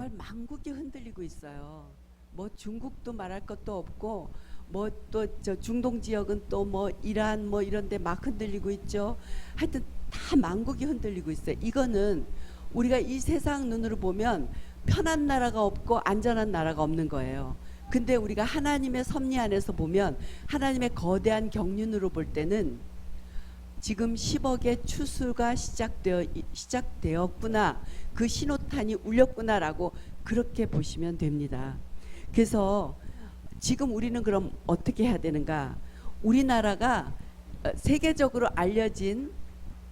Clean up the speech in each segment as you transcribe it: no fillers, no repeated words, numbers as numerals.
정말 만국이 흔들리고 있어요. 뭐 중국도 말할 것도 없고 뭐 또 저 중동 지역은 또 뭐 이란 뭐 이런 데 막 흔들리고 있죠. 하여튼 다 만국이 흔들리고 있어요. 이거는 우리가 이 세상 눈으로 보면 편한 나라가 없고 안전한 나라가 없는 거예요. 근데 우리가 하나님의 섭리 안에서 보면 하나님의 거대한 경륜으로 볼 때는 지금 10억의 추수가 시작되었구나. 그 신호탄이 울렸구나라고 그렇게 보시면 됩니다. 그래서 지금 우리는 그럼 어떻게 해야 되는가? 우리나라가 세계적으로 알려진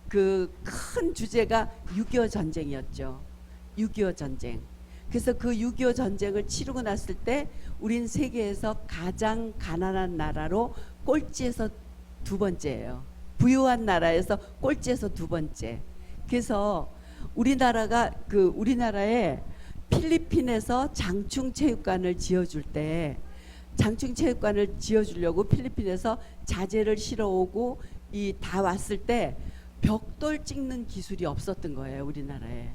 그 큰 주제가 6.25 전쟁이었죠. 6.25 전쟁. 그래서 그 6.25 전쟁을 치르고 났을 때 우린 세계에서 가장 가난한 나라로 꼴찌에서 두 번째예요. 부유한 나라에서 꼴찌에서 두 번째. 그래서 우리나라에 필리핀에서 장충체육관을 지어줄 때 장충체육관을 지어주려고 필리핀에서 자재를 실어오고 다 왔을 때 벽돌 찍는 기술이 없었던 거예요, 우리나라에.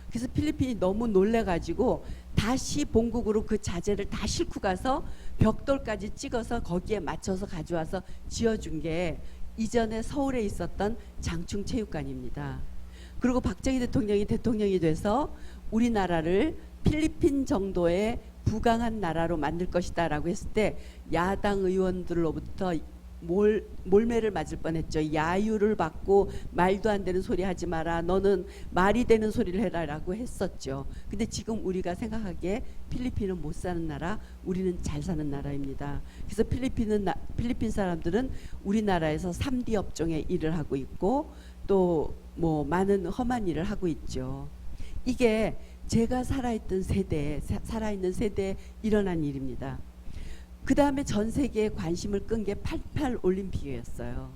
그래서 필리핀이 너무 놀래가지고 다시 본국으로 그 자재를 다 싣고 가서 벽돌까지 찍어서 거기에 맞춰서 가져와서 지어준 게 이전에 서울에 있었던 장충체육관입니다. 그리고 박정희 대통령이 돼서 우리나라를 필리핀 정도의 부강한 나라로 만들 것이다 라고 했을 때 야당 의원들로부터 몰매를 맞을 뻔했죠. 야유를 받고 말도 안 되는 소리 하지 마라. 너는 말이 되는 소리를 해라 라고 했었죠. 근데 지금 우리가 생각하기에 필리핀은 못 사는 나라, 우리는 잘 사는 나라입니다. 그래서 필리핀 사람들은 우리나라에서 3D 업종에 일을 하고 있고 또 뭐 많은 험한 일을 하고 있죠. 이게 제가 살아있는 세대에 일어난 일입니다. 그 다음에 전 세계에 관심을 끈 게 88 올림픽이었어요.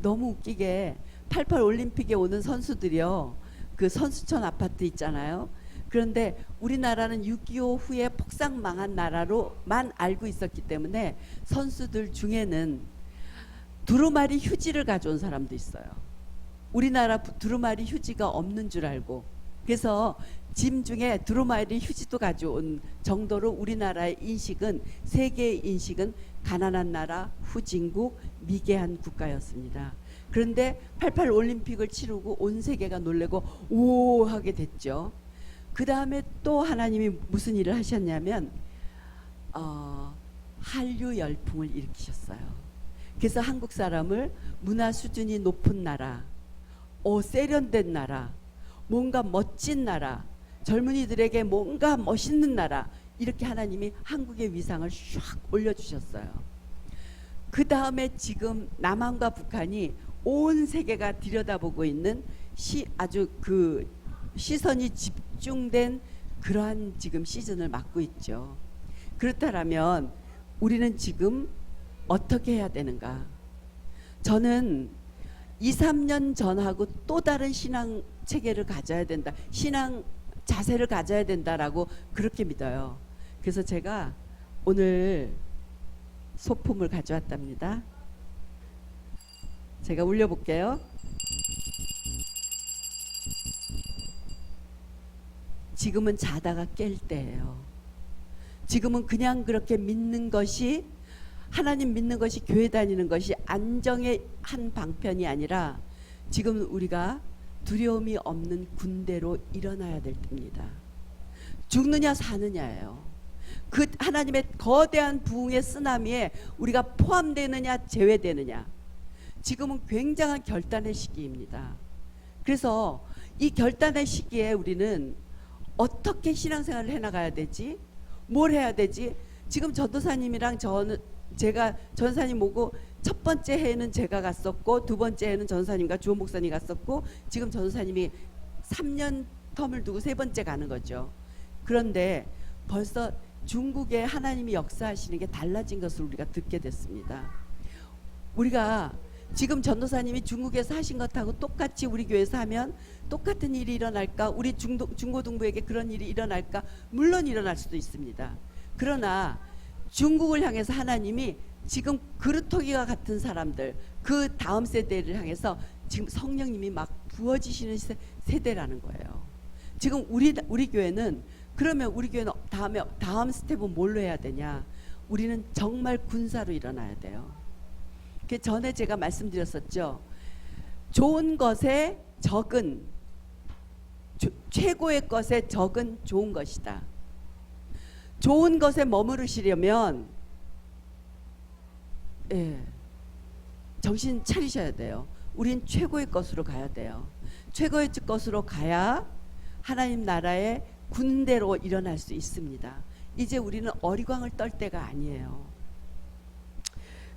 너무 웃기게 88 올림픽에 오는 선수들이요. 그 선수촌 아파트 있잖아요. 그런데 우리나라는 6.25 후에 폭삭 망한 나라로만 알고 있었기 때문에 선수들 중에는 두루마리 휴지를 가져온 사람도 있어요. 우리나라 두루마리 휴지가 없는 줄 알고. 그래서 짐 중에 두루마리 휴지도 가져온 정도로 우리나라의 인식은, 세계의 인식은 가난한 나라, 후진국, 미개한 국가였습니다. 그런데 88 올림픽을 치르고 온 세계가 놀래고 오 하게 됐죠. 그 다음에 또 하나님이 무슨 일을 하셨냐면 한류 열풍을 일으키셨어요. 그래서 한국 사람을 문화 수준이 높은 나라, 세련된 나라, 뭔가 멋진 나라, 젊은이들에게 뭔가 멋있는 나라, 이렇게 하나님이 한국의 위상을 쫙 올려주셨어요. 그 다음에 지금 남한과 북한이 온 세계가 들여다보고 있는 아주 그 시선이 집중된 그러한 지금 시즌을 맞고 있죠. 그렇다면 우리는 지금 어떻게 해야 되는가? 저는 2, 3년 전하고 또 다른 신앙 체계를 가져야 된다. 신앙 자세를 가져야 된다라고 그렇게 믿어요. 그래서 제가 오늘 소품을 가져왔답니다. 제가 울려볼게요. 지금은 자다가 깰 때예요. 지금은 그냥 그렇게 믿는 것이, 하나님 믿는 것이, 교회 다니는 것이 안정의 한 방편이 아니라 지금 우리가 두려움이 없는 군대로 일어나야 될 때입니다. 죽느냐 사느냐예요. 그 하나님의 거대한 부흥의 쓰나미에 우리가 포함되느냐 제외되느냐. 지금은 굉장한 결단의 시기입니다. 그래서 이 결단의 시기에 우리는 어떻게 신앙생활을 해나가야 되지? 뭘 해야 되지? 지금 전도사님이랑 제가 전사님 오고 첫 번째 해는 제가 갔었고 두 번째 해는 전사님과 주호 목사님 갔었고 지금 전사님이 3년 텀을 두고 세 번째 가는 거죠. 그런데 벌써 중국에 하나님이 역사하시는 게 달라진 것을 우리가 듣게 됐습니다. 우리가 지금 전도사님이 중국에서 하신 것하고 똑같이 우리 교회에서 하면 똑같은 일이 일어날까? 우리 중고등부에게 그런 일이 일어날까? 물론 일어날 수도 있습니다. 그러나 중국을 향해서 하나님이 지금 그루터기와 같은 사람들, 그 다음 세대를 향해서 지금 성령님이 막 부어지시는 세대라는 거예요. 지금 우리 교회는 그러면 우리 교회는 다음 스텝은 뭘로 해야 되냐? 우리는 정말 군사로 일어나야 돼요. 그 전에 제가 말씀드렸었죠. 좋은 것에 적은 최고의 것에 적은 좋은 것이다. 좋은 것에 머무르시려면 정신 차리셔야 돼요. 우린 최고의 것으로 가야 돼요. 최고의 것으로 가야 하나님 나라의 군대로 일어날 수 있습니다. 이제 우리는 어리광을 떨 때가 아니에요.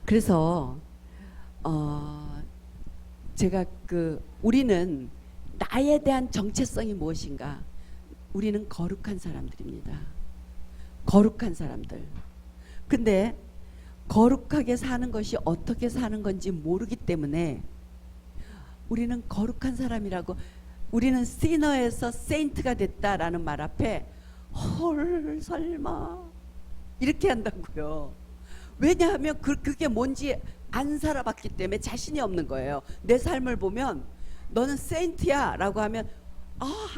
그래서 제가 우리는 나에 대한 정체성이 무엇인가? 우리는 거룩한 사람들입니다. 거룩한 사람들. 근데 거룩하게 사는 것이 어떻게 사는 건지 모르기 때문에 우리는 거룩한 사람이라고, 우리는 시너에서 세인트가 됐다라는 말 앞에 헐 설마 이렇게 한다고요. 왜냐하면 그게 뭔지 안 살아봤기 때문에 자신이 없는 거예요. 내 삶을 보면 너는 세인트야 라고 하면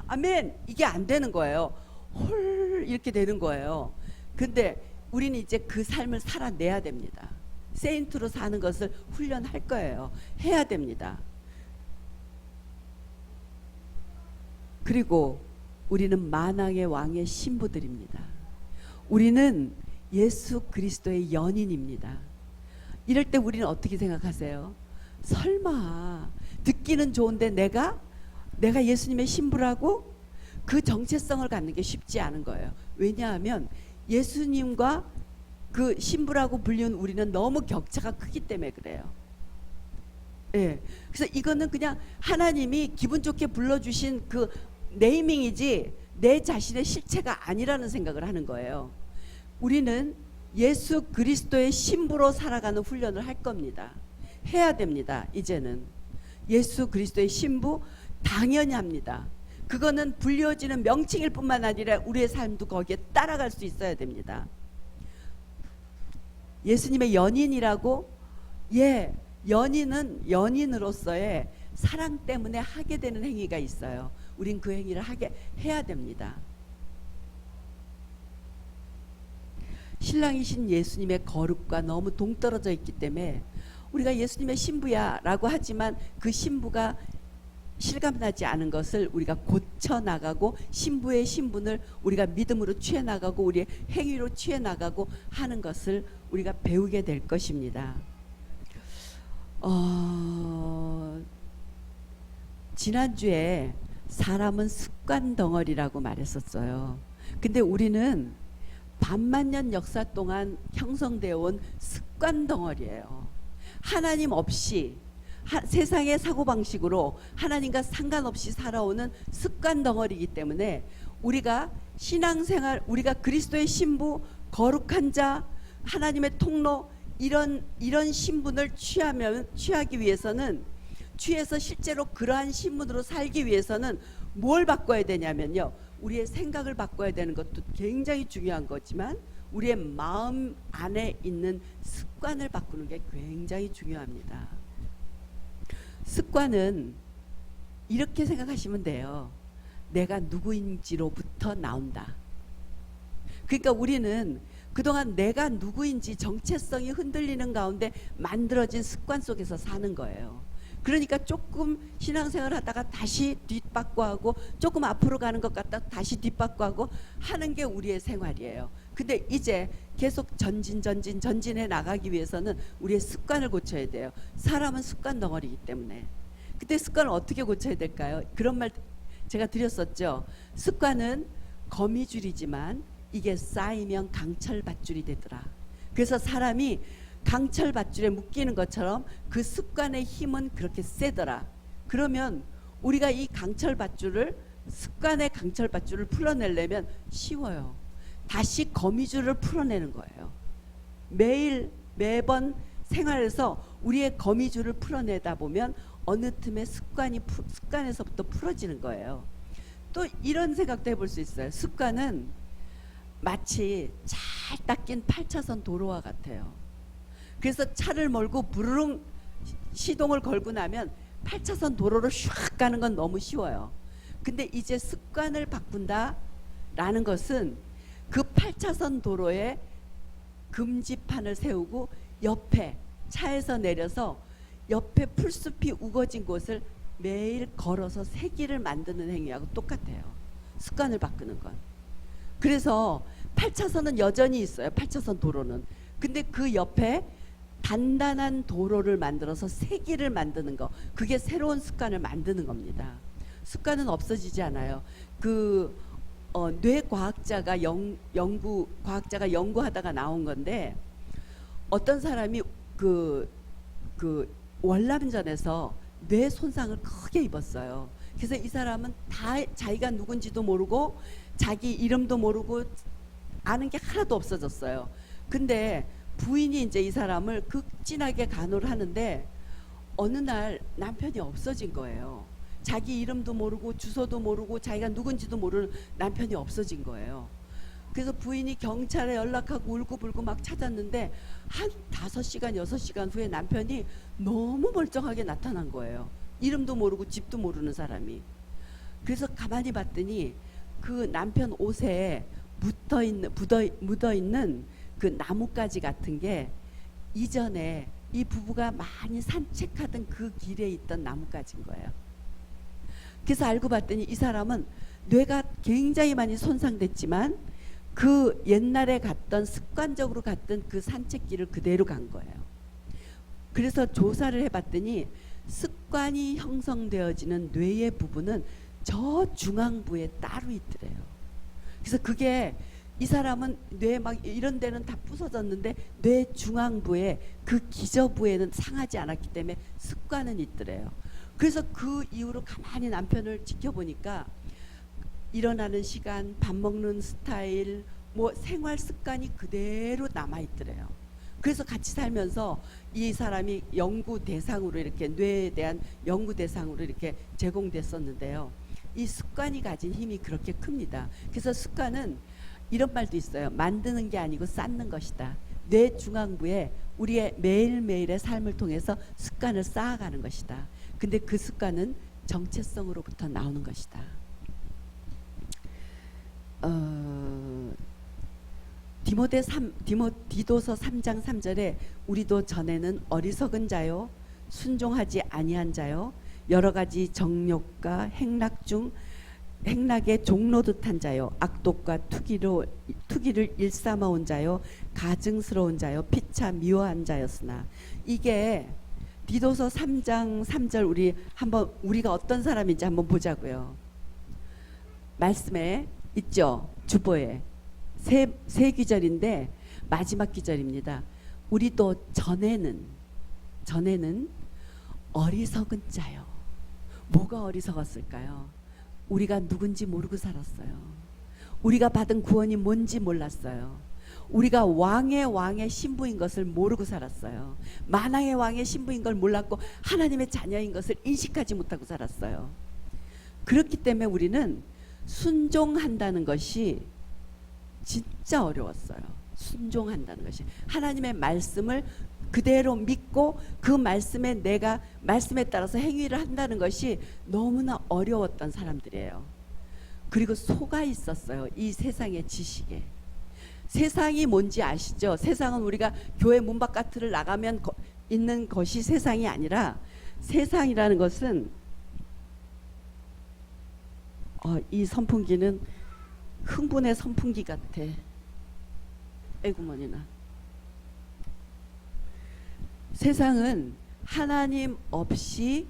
아멘 이게 안 되는 거예요. 헐 이렇게 되는 거예요. 근데 우리는 이제 그 삶을 살아내야 됩니다. 세인트로 사는 것을 훈련할 거예요. 해야 됩니다. 그리고 우리는 만왕의 왕의 신부들입니다. 우리는 예수 그리스도의 연인입니다. 이럴 때 우리는 어떻게 생각하세요? 설마 듣기는 좋은데 내가 예수님의 신부라고? 그 정체성을 갖는 게 쉽지 않은 거예요. 왜냐하면 예수님과 그 신부라고 불리는 우리는 너무 격차가 크기 때문에 그래요. 그래서 이거는 그냥 하나님이 기분 좋게 불러주신 그 네이밍이지 내 자신의 실체가 아니라는 생각을 하는 거예요. 우리는 예수 그리스도의 신부로 살아가는 훈련을 할 겁니다. 해야 됩니다. 이제는 예수 그리스도의 신부 당연히 합니다. 그거는 불려지는 명칭일 뿐만 아니라 우리의 삶도 거기에 따라갈 수 있어야 됩니다. 예수님의 연인이라고? 연인은 연인으로서의 사랑 때문에 하게 되는 행위가 있어요. 우린 그 행위를 해야 됩니다. 신랑이신 예수님의 거룩과 너무 동떨어져 있기 때문에 우리가 예수님의 신부야 라고 하지만 그 신부가 실감나지 않은 것을 우리가 고쳐나가고 신부의 신분을 우리가 믿음으로 취해나가고 우리의 행위로 취해나가고 하는 것을 우리가 배우게 될 것입니다. 지난주에 사람은 습관 덩어리라고 말했었어요. 근데 우리는 반만년 역사 동안 형성되어 온 습관 덩어리예요. 하나님 없이 세상의 사고방식으로 하나님과 상관없이 살아오는 습관 덩어리이기 때문에 우리가 신앙생활, 우리가 그리스도의 신부, 거룩한 자, 하나님의 통로 이런 신분을 취하기 위해서는 취해서 실제로 그러한 신분으로 살기 위해서는 뭘 바꿔야 되냐면요. 우리의 생각을 바꿔야 되는 것도 굉장히 중요한 거지만 우리의 마음 안에 있는 습관을 바꾸는 게 굉장히 중요합니다. 습관은 이렇게 생각하시면 돼요. 내가 누구인지로부터 나온다. 그러니까 우리는 그동안 내가 누구인지 정체성이 흔들리는 가운데 만들어진 습관 속에서 사는 거예요. 그러니까 조금 신앙생활 하다가 다시 뒷바꿔하고 조금 앞으로 가는 것 같다 다시 뒷바꿔하고 하는 게 우리의 생활이에요. 근데 이제 계속 전진해 나가기 위해서는 우리의 습관을 고쳐야 돼요. 사람은 습관 덩어리이기 때문에. 그때 습관을 어떻게 고쳐야 될까요? 그런 말 제가 드렸었죠. 습관은 거미줄이지만 이게 쌓이면 강철밧줄이 되더라. 그래서 사람이 강철밧줄에 묶이는 것처럼 그 습관의 힘은 그렇게 세더라. 그러면 우리가 이 습관의 강철밧줄을 풀어내려면 쉬워요. 다시 거미줄을 풀어내는 거예요. 매번 생활에서 우리의 거미줄을 풀어내다 보면 어느 틈에 습관에서부터 풀어지는 거예요. 또 이런 생각도 해볼 수 있어요. 습관은 마치 잘 닦인 8차선 도로와 같아요. 그래서 차를 몰고 부르릉 시동을 걸고 나면 8차선 도로로 슉 가는 건 너무 쉬워요. 근데 이제 습관을 바꾼다. 라는 것은 그 8차선 도로에 금지판을 세우고 옆에 차에서 내려서 옆에 풀숲이 우거진 곳을 매일 걸어서 새길을 만드는 행위하고 똑같아요. 습관을 바꾸는 건. 그래서 8차선은 여전히 있어요. 8차선 도로는. 근데 그 옆에 단단한 도로를 만들어서 새길을 만드는 거, 그게 새로운 습관을 만드는 겁니다. 습관은 없어지지 않아요. 뇌과학자가 과학자가 연구하다가 나온 건데, 어떤 사람이 그 월남전에서 뇌 손상을 크게 입었어요. 그래서 이 사람은 다 자기가 누군지도 모르고 자기 이름도 모르고 아는 게 하나도 없어졌어요. 근데 부인이 이제 이 사람을 극진하게 간호를 하는데 어느 날 남편이 없어진 거예요. 자기 이름도 모르고 주소도 모르고 자기가 누군지도 모르는 남편이 없어진 거예요. 그래서 부인이 경찰에 연락하고 울고불고 막 찾았는데 한 5시간 6시간 후에 남편이 너무 멀쩡하게 나타난 거예요. 이름도 모르고 집도 모르는 사람이. 그래서 가만히 봤더니 그 남편 옷에 묻어있는 그 나뭇가지 같은 게 이전에 이 부부가 많이 산책하던 그 길에 있던 나뭇가지인 거예요. 그래서 알고 봤더니 이 사람은 뇌가 굉장히 많이 손상됐지만 그 옛날에 갔던 습관적으로 갔던 그 산책길을 그대로 간 거예요. 그래서 조사를 해봤더니 습관이 형성되어지는 뇌의 부분은 저 중앙부에 따로 있더래요. 그래서 그게 이 사람은 뇌 막 이런 데는 다 부서졌는데 뇌 중앙부에 그 기저부에는 상하지 않았기 때문에 습관은 있더래요. 그래서 그 이후로 가만히 남편을 지켜보니까 일어나는 시간, 밥 먹는 스타일, 뭐 생활 습관이 그대로 남아있더래요. 그래서 같이 살면서 이 사람이 연구 대상으로 이렇게 뇌에 대한 연구 대상으로 이렇게 제공됐었는데요. 이 습관이 가진 힘이 그렇게 큽니다. 그래서 습관은 이런 말도 있어요. 만드는 게 아니고 쌓는 것이다. 뇌 중앙부에 우리의 매일매일의 삶을 통해서 습관을 쌓아가는 것이다. 근데 그 습관은 정체성으로부터 나오는 것이다. 디도서 3장 3절에 우리도 전에는 어리석은 자요 순종하지 아니한 자요 여러 가지 정욕과 행락의 종로듯한 자요 악독과 투기를 일삼아온 자요 가증스러운 자요 피차 미워한 자였으나, 이게 디도서 3장 3절 우리가 어떤 사람인지 한번 보자고요. 말씀에 있죠. 주보에 세 귀절인데 마지막 귀절입니다. 우리도 전에는 어리석은 자요. 뭐가 어리석었을까요? 우리가 누군지 모르고 살았어요. 우리가 받은 구원이 뭔지 몰랐어요. 우리가 왕의 신부인 것을 모르고 살았어요. 만왕의 왕의 신부인 걸 몰랐고 하나님의 자녀인 것을 인식하지 못하고 살았어요. 그렇기 때문에 우리는 순종한다는 것이 진짜 어려웠어요. 순종한다는 것이 하나님의 말씀을 그대로 믿고 그 말씀에 내가 말씀에 따라서 행위를 한다는 것이 너무나 어려웠던 사람들이에요. 그리고 속아 있었어요. 이 세상의 지식에. 세상이 뭔지 아시죠? 세상은 우리가 교회 문 바깥을 나가면 있는 것이 세상이 아니라, 세상이라는 것은 이 선풍기는 흥분의 선풍기 같아. 에구머니나. 세상은 하나님 없이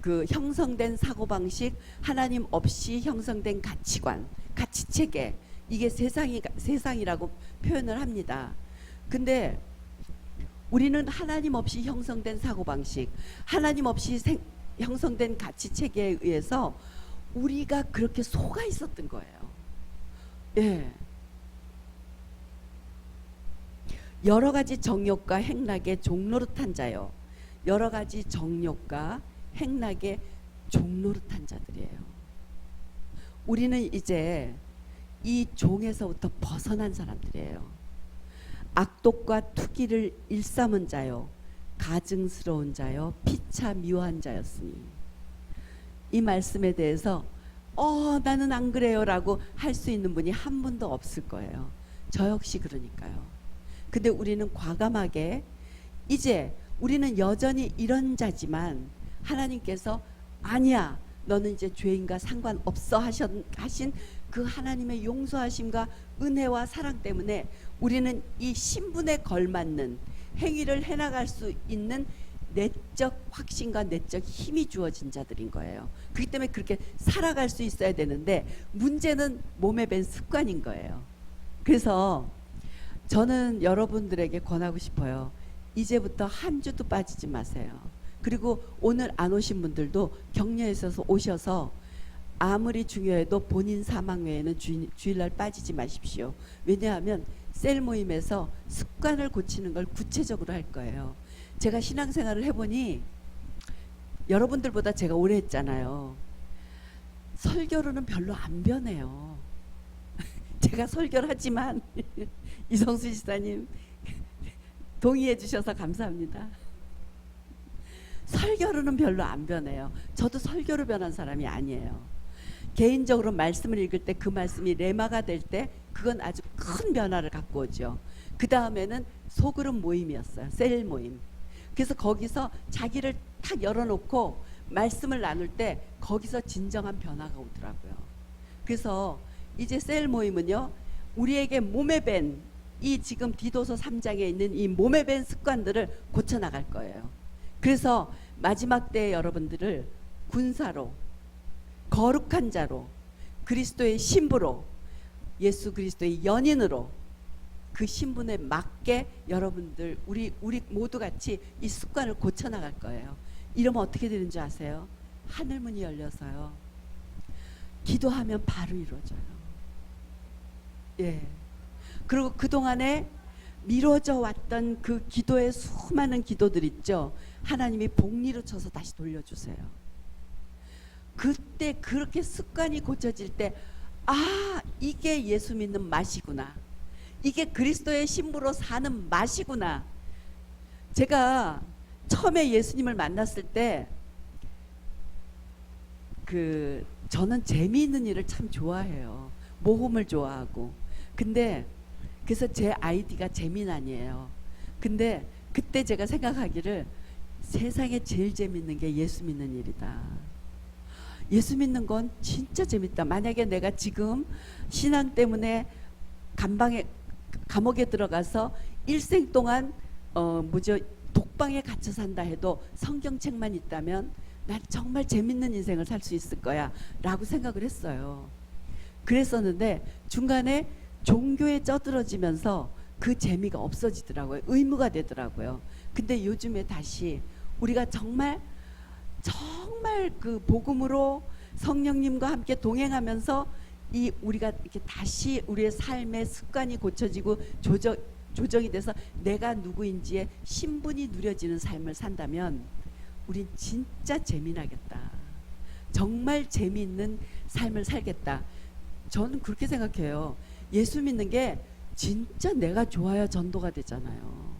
그 형성된 사고방식, 하나님 없이 형성된 가치관, 가치체계, 이게 세상이라고 표현을 합니다. 근데 우리는 하나님 없이 형성된 사고방식, 하나님 없이 형성된 가치체계에 의해서 우리가 그렇게 속아 있었던 거예요. 예. 여러 가지 정욕과 행락의 종노릇한 자요. 여러 가지 정욕과 행락의 종노릇한 자들이에요. 우리는 이제 이 종에서부터 벗어난 사람들이에요. 악독과 투기를 일삼은 자요 가증스러운 자요 피차 미워한 자였으니, 이 말씀에 대해서 나는 안 그래요라고 할 수 있는 분이 한 분도 없을 거예요. 저 역시 그러니까요. 근데 우리는 과감하게 이제 우리는 여전히 이런 자지만 하나님께서 아니야, 너는 이제 죄인과 상관없어 하신 그 하나님의 용서하심과 은혜와 사랑 때문에 우리는 이 신분에 걸맞는 행위를 해나갈 수 있는 내적 확신과 내적 힘이 주어진 자들인 거예요. 그렇기 때문에 그렇게 살아갈 수 있어야 되는데 문제는 몸에 밴 습관인 거예요. 그래서 저는 여러분들에게 권하고 싶어요. 이제부터 한 주도 빠지지 마세요. 그리고 오늘 안 오신 분들도 격려에 있어서 오셔서 아무리 중요해도 본인 사망 외에는 주일날 빠지지 마십시오. 왜냐하면 셀 모임에서 습관을 고치는 걸 구체적으로 할 거예요. 제가 신앙생활을 해보니 여러분들보다 제가 오래 했잖아요. 설교로는 별로 안 변해요. 제가 설교를 하지만 이성수 지사님 동의해 주셔서 감사합니다. 설교로는 별로 안 변해요. 저도 설교로 변한 사람이 아니에요. 개인적으로 말씀을 읽을 때 그 말씀이 레마가 될 때 그건 아주 큰 변화를 갖고 오죠. 그 다음에는 소그룹 모임이었어요. 셀 모임. 그래서 거기서 자기를 탁 열어놓고 말씀을 나눌 때 거기서 진정한 변화가 오더라고요. 그래서 이제 셀 모임은요, 우리에게 몸에 밴 이 지금 디도서 3장에 있는 이 몸에 밴 습관들을 고쳐나갈 거예요. 그래서 마지막 때에 여러분들을 군사로, 거룩한 자로, 그리스도의 신부로, 예수 그리스도의 연인으로 그 신분에 맞게 여러분들 우리 모두 같이 이 습관을 고쳐나갈 거예요. 이러면 어떻게 되는 줄 아세요? 하늘문이 열려서요, 기도하면 바로 이루어져요. 예. 그리고 그동안에 미뤄져 왔던 그 기도의 수많은 기도들 있죠. 하나님이 복리로 쳐서 다시 돌려주세요. 그때 그렇게 습관이 고쳐질 때, 아, 이게 예수 믿는 맛이구나. 이게 그리스도의 신부로 사는 맛이구나. 제가 처음에 예수님을 만났을 때 저는 재미있는 일을 참 좋아해요. 모험을 좋아하고. 근데 그래서 제 아이디가 재미난이에요. 근데 그때 제가 생각하기를 세상에 제일 재밌는 게 예수 믿는 일이다. 예수 믿는 건 진짜 재밌다. 만약에 내가 지금 신앙 때문에 감옥에 들어가서 일생 동안 독방에 갇혀 산다 해도 성경책만 있다면 난 정말 재밌는 인생을 살 수 있을 거야 라고 생각을 했어요. 그랬었는데 중간에 종교에 쩌들어지면서 그 재미가 없어지더라고요. 의무가 되더라고요. 근데 요즘에 다시 우리가 정말 그 복음으로 성령님과 함께 동행하면서 우리가 이렇게 다시 우리의 삶의 습관이 고쳐지고 조정이 돼서 내가 누구인지의 신분이 누려지는 삶을 산다면 우린 진짜 재미나겠다. 정말 재미있는 삶을 살겠다. 저는 그렇게 생각해요. 예수 믿는 게 진짜 내가 좋아야 전도가 되잖아요.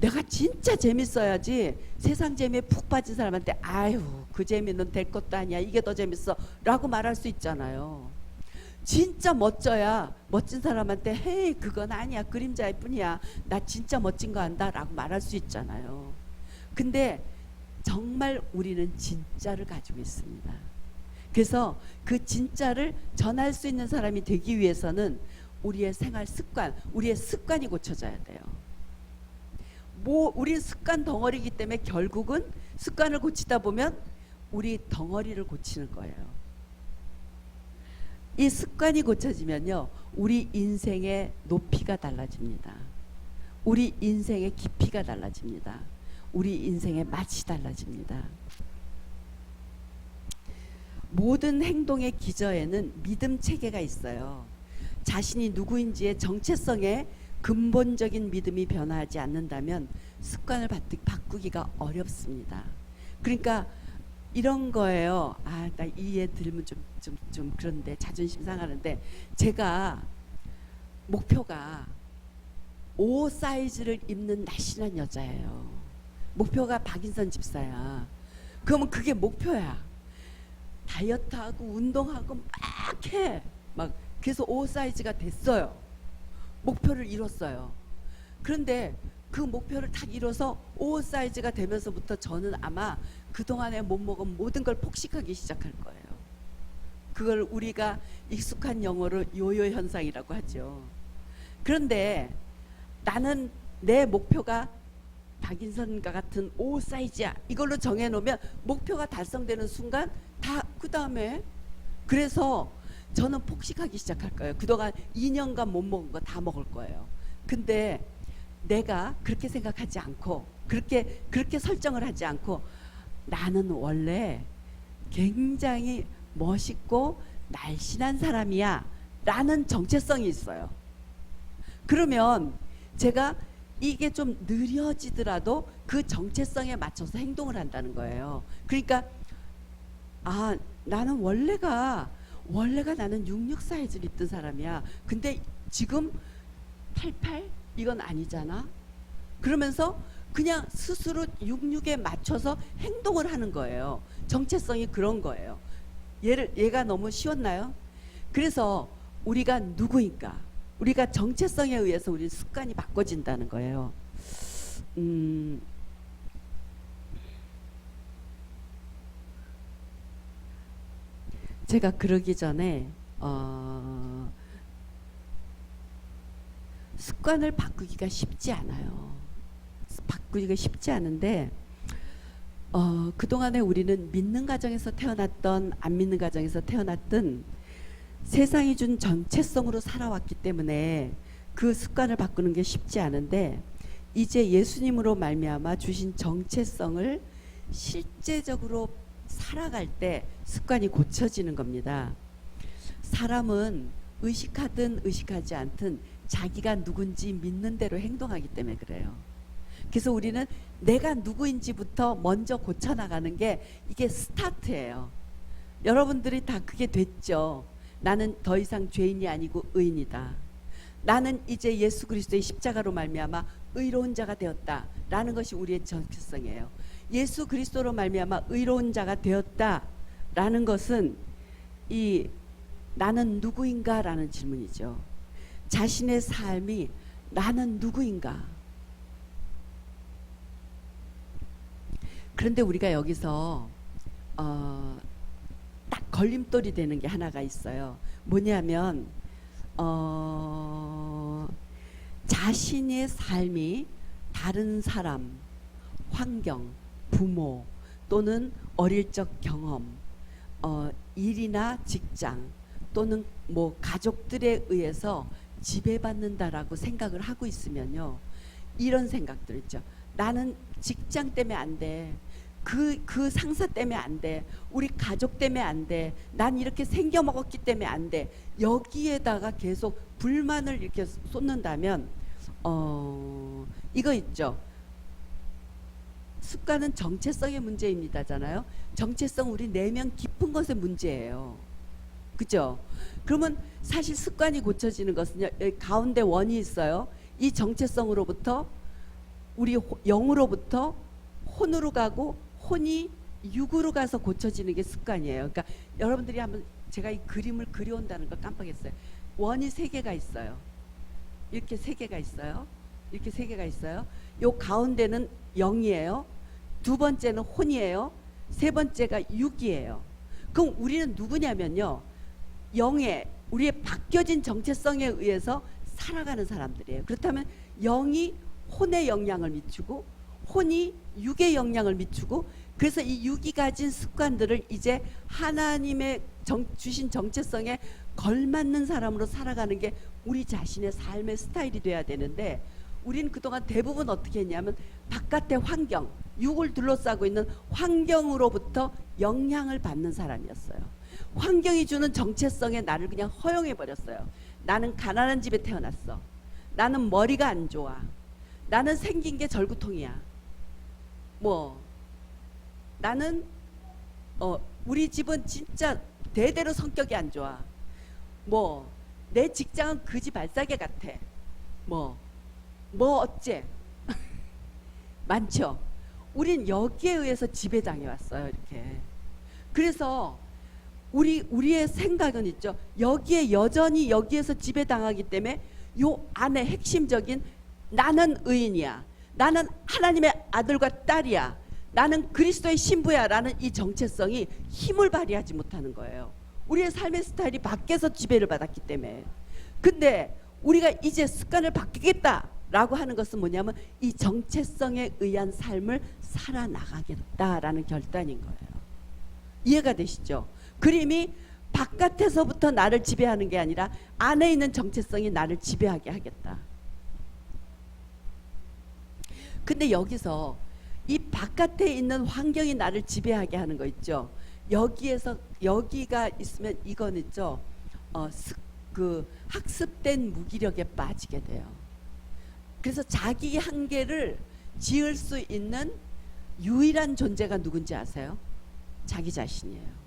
내가 진짜 재밌어야지 세상 재미에 푹 빠진 사람한테 아유 그 재미는 될 것도 아니야, 이게 더 재밌어 라고 말할 수 있잖아요. 진짜 멋져야 멋진 사람한테 헤이 그건 아니야, 그림자일 뿐이야, 나 진짜 멋진 거 한다 라고 말할 수 있잖아요. 근데 정말 우리는 진짜를 가지고 있습니다. 그래서 그 진짜를 전할 수 있는 사람이 되기 위해서는 우리의 생활 습관, 우리의 습관이 고쳐져야 돼요. 우리 습관 덩어리이기 때문에 결국은 습관을 고치다 보면 우리 덩어리를 고치는 거예요. 이 습관이 고쳐지면요, 우리 인생의 높이가 달라집니다. 우리 인생의 깊이가 달라집니다. 우리 인생의 맛이 달라집니다. 모든 행동의 기저에는 믿음 체계가 있어요. 자신이 누구인지의 정체성에 근본적인 믿음이 변화하지 않는다면 습관을 바꾸기가 어렵습니다. 그러니까 이런 거예요. 아, 나 이 예 들으면 좀 그런데 자존심 상하는데, 제가 목표가 5 사이즈를 입는 날씬한 여자예요. 목표가 박인선 집사야. 그러면 그게 목표야. 다이어트하고 운동하고 막 해. 막 그래서 O 사이즈가 됐어요. 목표를 이뤘어요. 그런데 그 목표를 딱 이뤄서 O 사이즈가 되면서부터 저는 아마 그동안에 못 먹은 모든 걸 폭식하기 시작할 거예요. 그걸 우리가 익숙한 영어로 요요 현상이라고 하죠. 그런데 나는 내 목표가 박인선과 같은 O 사이즈야. 이걸로 정해놓으면 목표가 달성되는 순간 다 그 다음에 그래서 저는 폭식하기 시작할 거예요. 그동안 2년간 못 먹은 거 다 먹을 거예요. 근데 내가 그렇게 생각하지 않고 그렇게 설정을 하지 않고 나는 원래 굉장히 멋있고 날씬한 사람이야 라는 정체성이 있어요. 그러면 제가 이게 좀 느려지더라도 그 정체성에 맞춰서 행동을 한다는 거예요. 그러니까 나는 원래가 나는 66 사이즈를 입던 사람이야. 근데 지금 88? 이건 아니잖아. 그러면서 그냥 스스로 66에 맞춰서 행동을 하는 거예요. 정체성이 그런 거예요. 얘가 너무 쉬웠나요? 그래서 우리가 누구인가? 우리가 정체성에 의해서 우리 습관이 바꿔진다는 거예요. 제가 그러기 전에 습관을 바꾸기가 쉽지 않아요. 바꾸기가 쉽지 않은데 그동안에 우리는 믿는 가정에서 태어났던 안 믿는 가정에서 태어났던 세상이 준 정체성으로 살아왔기 때문에 그 습관을 바꾸는 게 쉽지 않은데 이제 예수님으로 말미암아 주신 정체성을 실제적으로 살아갈 때 습관이 고쳐지는 겁니다. 사람은 의식하든 의식하지 않든 자기가 누군지 믿는 대로 행동하기 때문에 그래요. 그래서 우리는 내가 누구인지부터 먼저 고쳐나가는 게 이게 스타트예요. 여러분들이 다 그게 됐죠. 나는 더 이상 죄인이 아니고 의인이다. 나는 이제 예수 그리스도의 십자가로 말미암아 의로운 자가 되었다 라는 것이 우리의 정체성이에요. 예수 그리스도로 말미암아 의로운 자가 되었다 라는 것은 이 나는 누구인가 라는 질문이죠. 자신의 삶이 나는 누구인가. 그런데 우리가 여기서 딱 걸림돌이 되는 게 하나가 있어요. 뭐냐면 자신의 삶이 다른 사람, 환경, 부모 또는 어릴 적 경험, 일이나 직장 또는 뭐 가족들에 의해서 지배받는다라고 생각을 하고 있으면요. 이런 생각들 있죠. 나는 직장 때문에 안 돼. 그 상사 때문에 안 돼. 우리 가족 때문에 안 돼. 난 이렇게 생겨 먹었기 때문에 안 돼. 여기에다가 계속 불만을 이렇게 쏟는다면 이거 있죠. 습관은 정체성의 문제입니다잖아요. 정체성 우리 내면 깊은 것의 문제예요. 그죠? 그러면 사실 습관이 고쳐지는 것은요. 여기 가운데 원이 있어요. 이 정체성으로부터 우리 영으로부터 혼으로 가고 혼이 육으로 가서 고쳐지는 게 습관이에요. 그러니까 여러분들이 한번 제가 이 그림을 그려온다는 걸 깜빡했어요. 원이 3개가 있어요. 이렇게 3개가 있어요. 이렇게 3개가 있어요. 요 가운데는 영이에요. 두 번째는 혼이에요. 세 번째가 육이에요. 그럼 우리는 누구냐면요. 영의 우리의 바뀌어진 정체성에 의해서 살아가는 사람들이에요. 그렇다면 영이 혼의 영향을 미치고 혼이 육의 영향을 미치고 그래서 이 육이 가진 습관들을 이제 하나님의 주신 정체성에 걸맞는 사람으로 살아가는 게 우리 자신의 삶의 스타일이 돼야 되는데 우리는 그동안 대부분 어떻게 했냐면 바깥의 환경, 육을 둘러싸고 있는 환경으로부터 영향을 받는 사람이었어요. 환경이 주는 정체성에 나를 그냥 허용해 버렸어요. 나는 가난한 집에 태어났어. 나는 머리가 안 좋아. 나는 생긴 게 절구통이야. 뭐 나는 우리 집은 진짜 대대로 성격이 안 좋아. 뭐 내 직장은 그지 발사계 같아. 뭐 어째 많죠. 우린 여기에 의해서 지배당해 왔어요. 이렇게. 그래서 우리의 생각은 있죠. 여기에 여전히 여기에서 지배당하기 때문에 요 안에 핵심적인 나는 의인이야, 나는 하나님의 아들과 딸이야, 나는 그리스도의 신부야 라는 이 정체성이 힘을 발휘하지 못하는 거예요. 우리의 삶의 스타일이 밖에서 지배를 받았기 때문에. 근데 우리가 이제 습관을 바뀌겠다 라고 하는 것은 뭐냐면 이 정체성에 의한 삶을 살아나가겠다라는 결단인 거예요. 이해가 되시죠? 그림이 바깥에서부터 나를 지배하는 게 아니라 안에 있는 정체성이 나를 지배하게 하겠다. 근데 여기서 이 바깥에 있는 환경이 나를 지배하게 하는 거 있죠. 여기에서 여기가 있으면 이건 있죠. 그 학습된 무기력에 빠지게 돼요. 그래서 자기 한계를 지을 수 있는 유일한 존재가 누군지 아세요? 자기 자신이에요.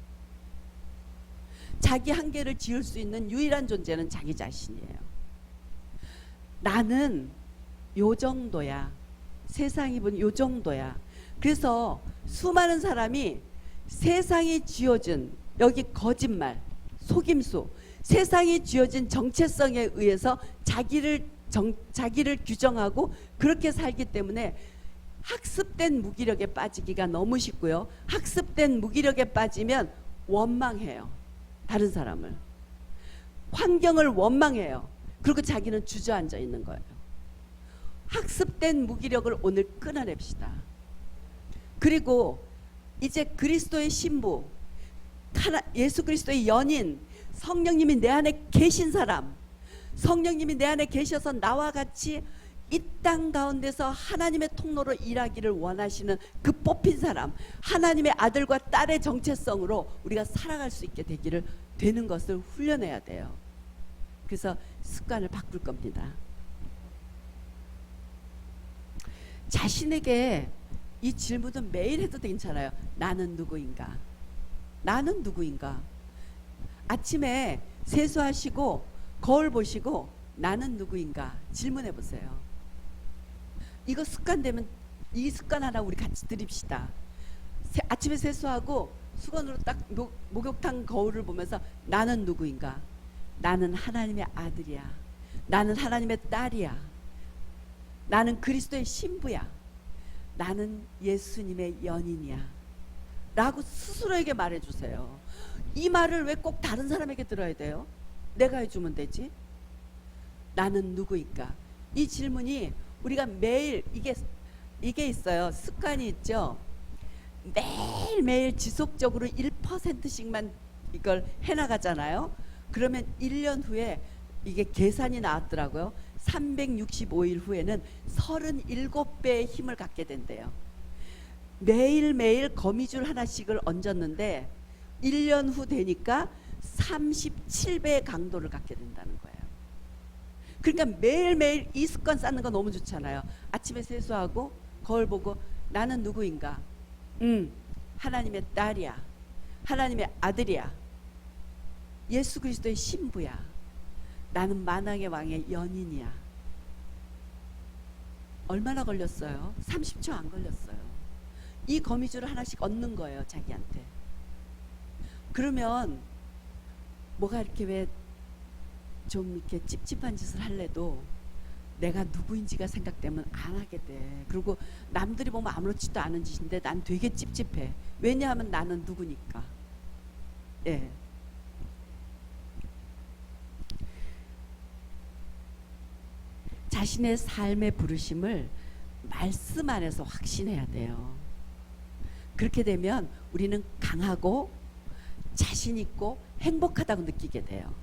자기 한계를 지을 수 있는 유일한 존재는 자기 자신이에요. 나는 요 정도야. 세상이 본 요 정도야. 그래서 수많은 사람이 세상이 쥐어준 여기 거짓말, 속임수, 세상이 쥐어진 정체성에 의해서 자기를 규정하고 그렇게 살기 때문에 학습된 무기력에 빠지기가 너무 쉽고요. 학습된 무기력에 빠지면 원망해요. 다른 사람을. 환경을 원망해요. 그리고 자기는 주저앉아 있는 거예요. 학습된 무기력을 오늘 끊어냅시다. 그리고 이제 그리스도의 신부, 예수 그리스도의 연인, 성령님이 내 안에 계신 사람, 성령님이 내 안에 계셔서 나와 같이 이 땅 가운데서 하나님의 통로로 일하기를 원하시는 그 뽑힌 사람, 하나님의 아들과 딸의 정체성으로 우리가 살아갈 수 있게 되는 것을 훈련해야 돼요. 그래서 습관을 바꿀 겁니다. 자신에게 이 질문은 매일 해도 괜찮아요. 나는 누구인가? 나는 누구인가? 아침에 세수하시고 거울 보시고 나는 누구인가 질문해 보세요. 이거 습관 되면 이 습관 하나 우리 같이 드립시다. 아침에 세수하고 수건으로 딱 목욕탕 거울을 보면서 나는 누구인가? 나는 하나님의 아들이야. 나는 하나님의 딸이야. 나는 그리스도의 신부야. 나는 예수님의 연인이야. 라고 스스로에게 말해주세요. 이 말을 왜 꼭 다른 사람에게 들어야 돼요? 내가 해주면 되지. 나는 누구인가? 이 질문이 우리가 매일 이게 있어요. 습관이 있죠. 매일매일 지속적으로 1%씩만 이걸 해나가잖아요. 그러면 1년 후에 이게 계산이 나왔더라고요. 365일 후에는 37배의 힘을 갖게 된대요. 매일매일 거미줄 하나씩을 얹었는데 1년 후 되니까 37배의 강도를 갖게 된다는 거예요. 그러니까 매일매일 이 습관 쌓는 거 너무 좋잖아요. 아침에 세수하고 거울 보고 나는 누구인가? 하나님의 딸이야. 하나님의 아들이야. 예수 그리스도의 신부야. 나는 만왕의 왕의 연인이야. 얼마나 걸렸어요? 30초 안 걸렸어요. 이 거미줄을 하나씩 얹는 거예요, 자기한테. 그러면 뭐가 이렇게 왜 좀 이렇게 찝찝한 짓을 할래도 내가 누구인지가 생각되면 안 하게 돼. 그리고 남들이 보면 아무렇지도 않은 짓인데 난 되게 찝찝해. 왜냐하면 나는 누구니까. 예. 자신의 삶의 부르심을 말씀 안에서 확신해야 돼요. 그렇게 되면 우리는 강하고 자신 있고 행복하다고 느끼게 돼요.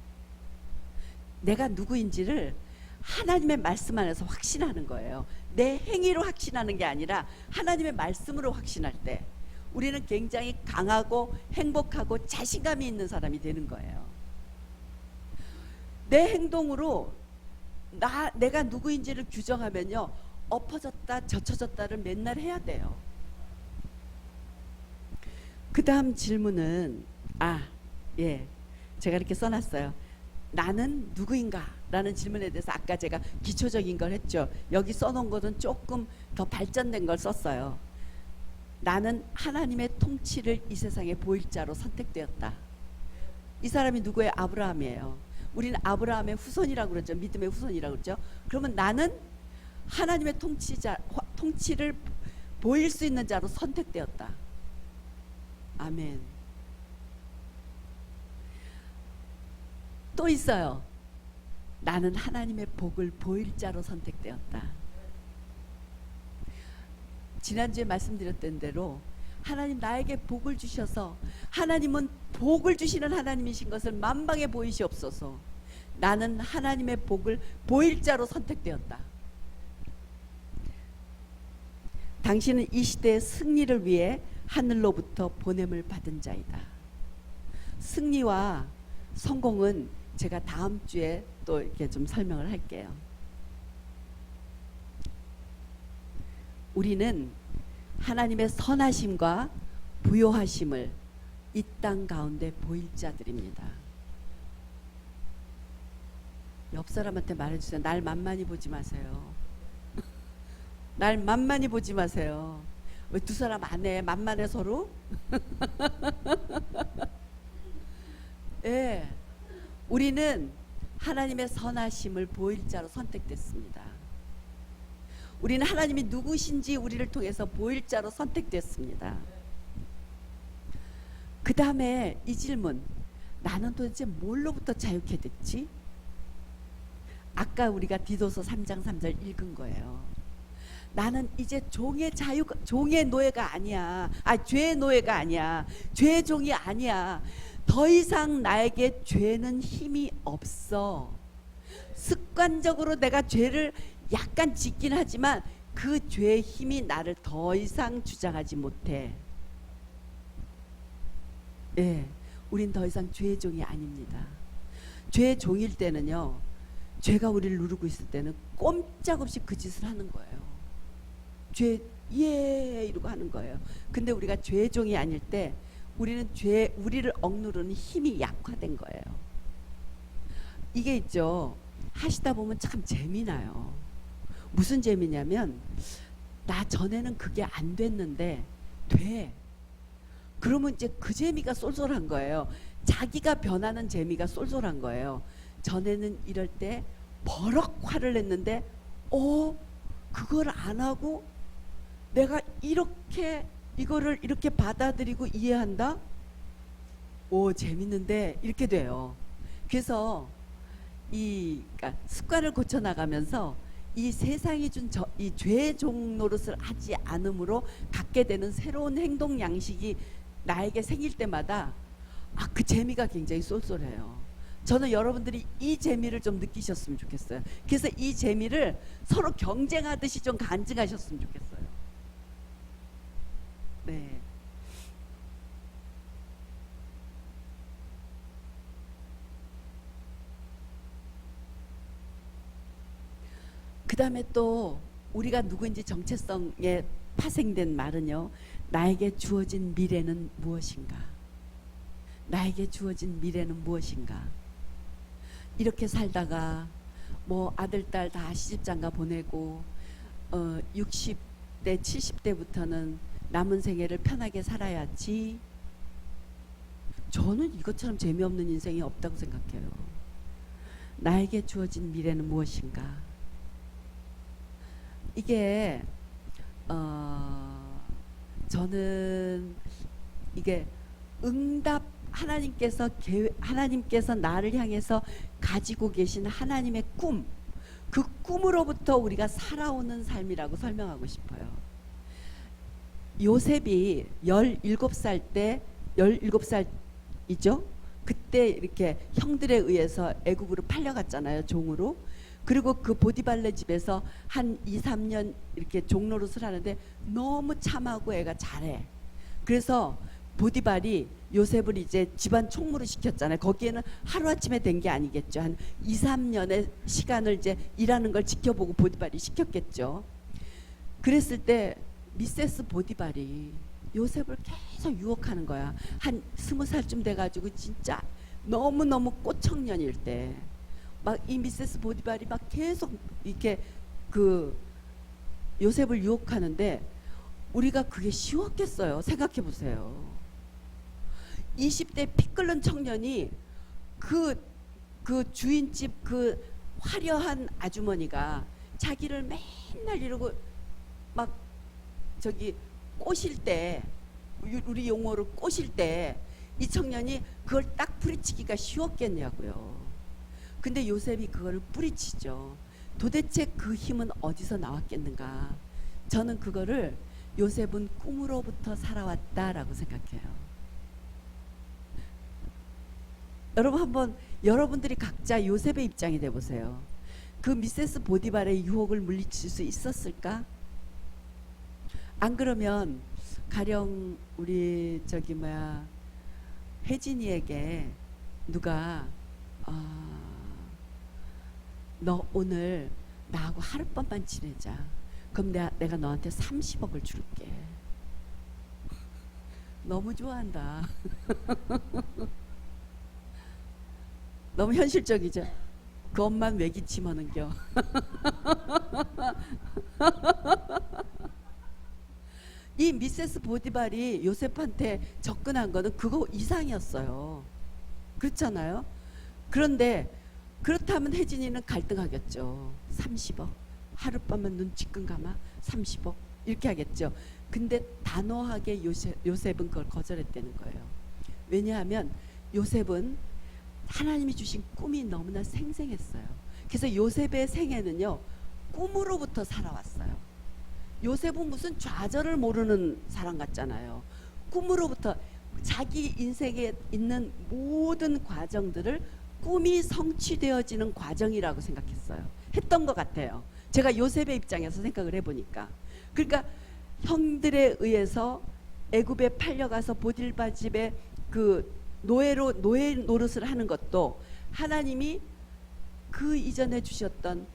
내가 누구인지를 하나님의 말씀 안에서 확신하는 거예요. 내 행위로 확신하는 게 아니라 하나님의 말씀으로 확신할 때 우리는 굉장히 강하고 행복하고 자신감이 있는 사람이 되는 거예요. 내 행동으로 내가 누구인지를 규정하면요, 엎어졌다 젖혀졌다를 맨날 해야 돼요. 그 다음 질문은 제가 이렇게 써놨어요. 나는 누구인가? 라는 질문에 대해서 아까 제가 기초적인 걸 했죠. 여기 써놓은 것은 조금 더 발전된 걸 썼어요. 나는 하나님의 통치를 이 세상에 보일 자로 선택되었다. 이 사람이 누구예요? 아브라함이에요. 우리는 아브라함의 후손이라고 그러죠. 믿음의 후손이라고 그러죠. 그러면 나는 하나님의 통치를 보일 수 있는 자로 선택되었다. 아멘. 또 있어요. 나는 하나님의 복을 보일 자로 선택되었다. 지난주에 말씀드렸던 대로 하나님 나에게 복을 주셔서, 하나님은 복을 주시는 하나님이신 것을 만방에 보이시옵소서. 나는 하나님의 복을 보일 자로 선택되었다. 당신은 이 시대의 승리를 위해 하늘로부터 보냄을 받은 자이다. 승리와 성공은 제가 다음 주에 또 이렇게 좀 설명을 할게요. 우리는 하나님의 선하심과 부요하심을 이 땅 가운데 보일 자들입니다. 옆 사람한테 말해주세요. 날 만만히 보지 마세요. 날 만만히 보지 마세요. 왜 두 사람 안 해? 만만해 서로? 예, 우리는 하나님의 선하심을 보일 자로 선택됐습니다. 우리는 하나님이 누구신지 우리를 통해서 보일 자로 선택됐습니다. 그 다음에 이 질문, 나는 도대체 뭘로부터 자유케 됐지? 아까 우리가 디도서 3장 3절 읽은 거예요. 나는 이제 종의 노예가 아니야. 죄의 노예가 아니야. 죄의 종이 아니야. 더 이상 나에게 죄는 힘이 없어. 습관적으로 내가 죄를 약간 짓긴 하지만 그 죄의 힘이 나를 더 이상 주장하지 못해. 예, 우린 더 이상 죄의 종이 아닙니다. 죄의 종일 때는요, 죄가 우리를 누르고 있을 때는 꼼짝없이 그 짓을 하는 거예요. 이러고 하는 거예요. 근데 우리가 죄의 종이 아닐 때 우리는 우리를 억누르는 힘이 약화된 거예요. 이게 있죠. 하시다 보면 참 재미나요. 무슨 재미냐면, 나 전에는 그게 안 됐는데 돼. 그러면 이제 그 재미가 쏠쏠한 거예요. 자기가 변하는 재미가 쏠쏠한 거예요. 전에는 이럴 때 버럭 화를 냈는데 그걸 안 하고 내가 이거를 이렇게 받아들이고 이해한다? 재밌는데, 이렇게 돼요. 그래서 그러니까 습관을 고쳐 나가면서 이 세상이 준 이 죄의 종 노릇을 하지 않음으로 갖게 되는 새로운 행동 양식이 나에게 생길 때마다 그 재미가 굉장히 쏠쏠해요. 저는 여러분들이 이 재미를 좀 느끼셨으면 좋겠어요. 그래서 이 재미를 서로 경쟁하듯이 좀 간증하셨으면 좋겠어요. 네. 그 다음에 또 우리가 누구인지 정체성에 파생된 말은요, 나에게 주어진 미래는 무엇인가? 나에게 주어진 미래는 무엇인가? 이렇게 살다가 뭐 아들 딸 다 시집장가 보내고 60대 70대부터는 남은 생애를 편하게 살아야지. 저는 이것처럼 재미없는 인생이 없다고 생각해요. 나에게 주어진 미래는 무엇인가? 이게 저는 이게 하나님께서 나를 향해서 가지고 계신 하나님의 꿈, 그 꿈으로부터 우리가 살아오는 삶이라고 설명하고 싶어요. 요셉이 17살이죠. 그때 이렇게 형들에 의해서 애굽으로 팔려갔잖아요, 종으로. 그리고 그 보디발레 집에서 한 2, 3년 이렇게 종노릇을 하는데 너무 참하고 애가 잘해. 그래서 보디발이 요셉을 이제 집안 총무로 시켰잖아요. 거기에는 하루아침에 된 게 아니겠죠. 한 2, 3년의 시간을 이제 일하는 걸 지켜보고 보디발이 시켰겠죠. 그랬을 때 미세스 보디발이 요셉을 계속 유혹하는 거야. 한 20살쯤 돼가지고 진짜 너무너무 꽃청년일 때 막 이 미세스 보디발이 막 계속 이렇게 그 요셉을 유혹하는데, 우리가 그게 쉬웠겠어요? 생각해 보세요. 20대 피 끓는 청년이 그, 그 주인집 그 화려한 아주머니가 자기를 맨날 이러고 막 저기 꼬실 때, 우리 용어로 꼬실 때 이 청년이 그걸 딱 뿌리치기가 쉬웠겠냐고요. 근데 요셉이 그걸 뿌리치죠. 도대체 그 힘은 어디서 나왔겠는가? 저는 그거를 요셉은 꿈으로부터 살아왔다라고 생각해요. 여러분 한번 여러분들이 각자 요셉의 입장이 돼 보세요. 그 미세스 보디발의 유혹을 물리칠 수 있었을까? 안 그러면 가령 우리 저기 뭐야 혜진이에게 누가 너 오늘 나하고 하룻밤만 지내자. 그럼 내가 너한테 30억을 줄게. 너무 좋아한다. 너무 현실적이죠. 그것만 왜 기침하는겨. 이 미세스 보디발이 요셉한테 접근한 거는 그거 이상이었어요. 그렇잖아요. 그런데 그렇다면 혜진이는 갈등하겠죠. 30억 하룻밤만 눈 찌끈 감아 30억 이렇게 하겠죠. 근데 단호하게 요셉은 그걸 거절했다는 거예요. 왜냐하면 요셉은 하나님이 주신 꿈이 너무나 생생했어요. 그래서 요셉의 생애는요 꿈으로부터 살아왔어요. 요셉은 무슨 좌절을 모르는 사람 같잖아요. 꿈으로부터 자기 인생에 있는 모든 과정들을 꿈이 성취되어지는 과정이라고 생각했어요. 했던 것 같아요. 제가 요셉의 입장에서 생각을 해보니까. 그러니까 형들에 의해서 애굽에 팔려가서 보딜바 집에 그 노예 노릇을 하는 것도 하나님이 그 이전에 주셨던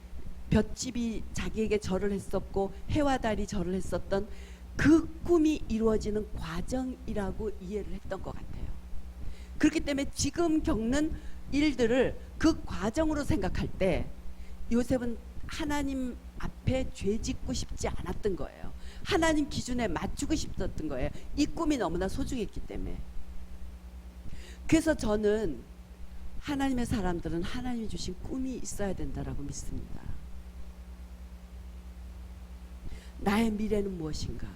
볏집이 자기에게 절을 했었고 해와 달이 절을 했었던 그 꿈이 이루어지는 과정이라고 이해를 했던 것 같아요. 그렇기 때문에 지금 겪는 일들을 그 과정으로 생각할 때 요셉은 하나님 앞에 죄 짓고 싶지 않았던 거예요. 하나님 기준에 맞추고 싶었던 거예요. 이 꿈이 너무나 소중했기 때문에. 그래서 저는 하나님의 사람들은 하나님이 주신 꿈이 있어야 된다라고 믿습니다. 나의 미래는 무엇인가?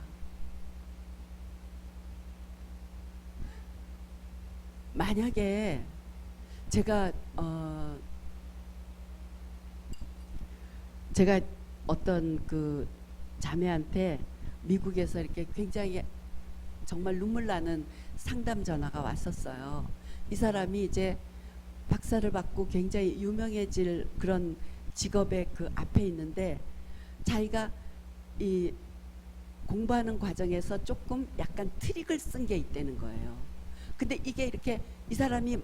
만약에 제가 어떤 그 자매한테 미국에서 이렇게 굉장히 정말 눈물 나는 상담 전화가 왔었어요. 이 사람이 이제 박사를 받고 굉장히 유명해질 그런 직업의 그 앞에 있는데 자기가 이 공부하는 과정에서 조금 약간 트릭을 쓴 게 있다는 거예요. 근데 이게 이렇게 이 사람이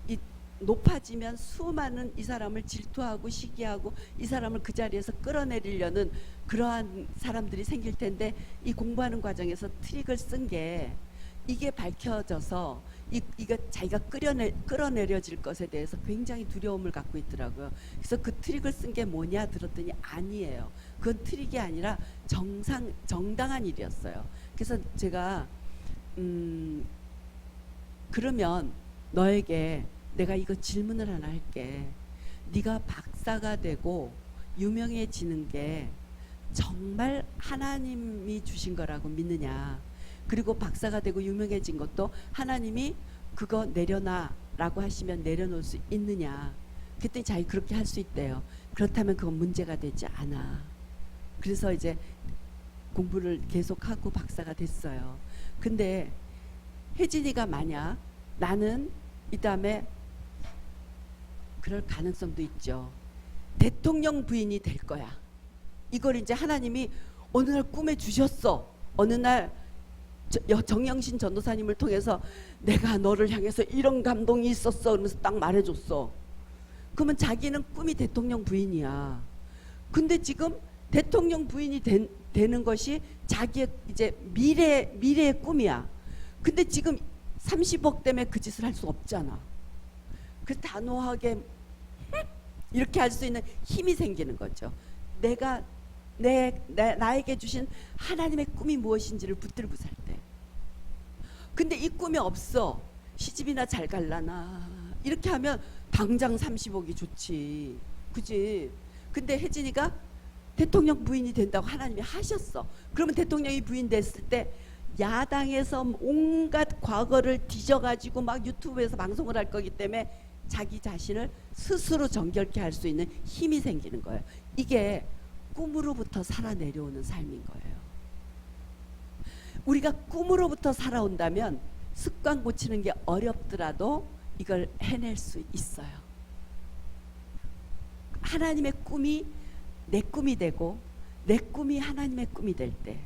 이 높아지면 수많은 이 사람을 질투하고 시기하고 이 사람을 그 자리에서 끌어내리려는 그러한 사람들이 생길 텐데 이 공부하는 과정에서 트릭을 쓴 게 이게 밝혀져서 이거 자기가 끌어내려질 것에 대해서 굉장히 두려움을 갖고 있더라고요. 그래서 그 트릭을 쓴 게 뭐냐 들었더니 아니에요. 그건 트릭이 아니라 정당한 일이었어요. 그래서 제가 그러면 너에게 내가 이거 질문을 하나 할게. 네가 박사가 되고 유명해지는 게 정말 하나님이 주신 거라고 믿느냐? 그리고 박사가 되고 유명해진 것도 하나님이 그거 내려놔라고 하시면 내려놓을 수 있느냐? 그랬더니 자기 그렇게 할 수 있대요. 그렇다면 그건 문제가 되지 않아. 그래서 이제 공부를 계속하고 박사가 됐어요. 근데 혜진이가 만약 나는 이 다음에 그럴 가능성도 있죠. 대통령 부인이 될 거야. 이걸 이제 하나님이 어느 날 꿈에 주셨어. 어느 날 정영신 전도사님을 통해서 내가 너를 향해서 이런 감동이 있었어. 그러면서 딱 말해줬어. 그러면 자기는 꿈이 대통령 부인이야. 근데 지금 대통령 부인이 되는 것이 자기의 이제 미래의 꿈이야. 근데 지금 30억 때문에 그 짓을 할 수 없잖아. 그래서 단호하게 이렇게 할 수 있는 힘이 생기는 거죠. 내가 나에게 주신 하나님의 꿈이 무엇인지를 붙들고 살 때. 근데 이 꿈이 없어. 시집이나 잘 갈라나 이렇게 하면 당장 30억이 좋지. 그지? 근데 혜진이가 대통령 부인이 된다고 하나님이 하셨어. 그러면 대통령이 부인 됐을 때 야당에서 온갖 과거를 뒤져가지고 막 유튜브에서 방송을 할 거기 때문에 자기 자신을 스스로 정결케 할 수 있는 힘이 생기는 거예요. 이게 꿈으로부터 살아 내려오는 삶인 거예요. 우리가 꿈으로부터 살아온다면 습관 고치는 게 어렵더라도 이걸 해낼 수 있어요. 하나님의 꿈이 내 꿈이 되고 내 꿈이 하나님의 꿈이 될 때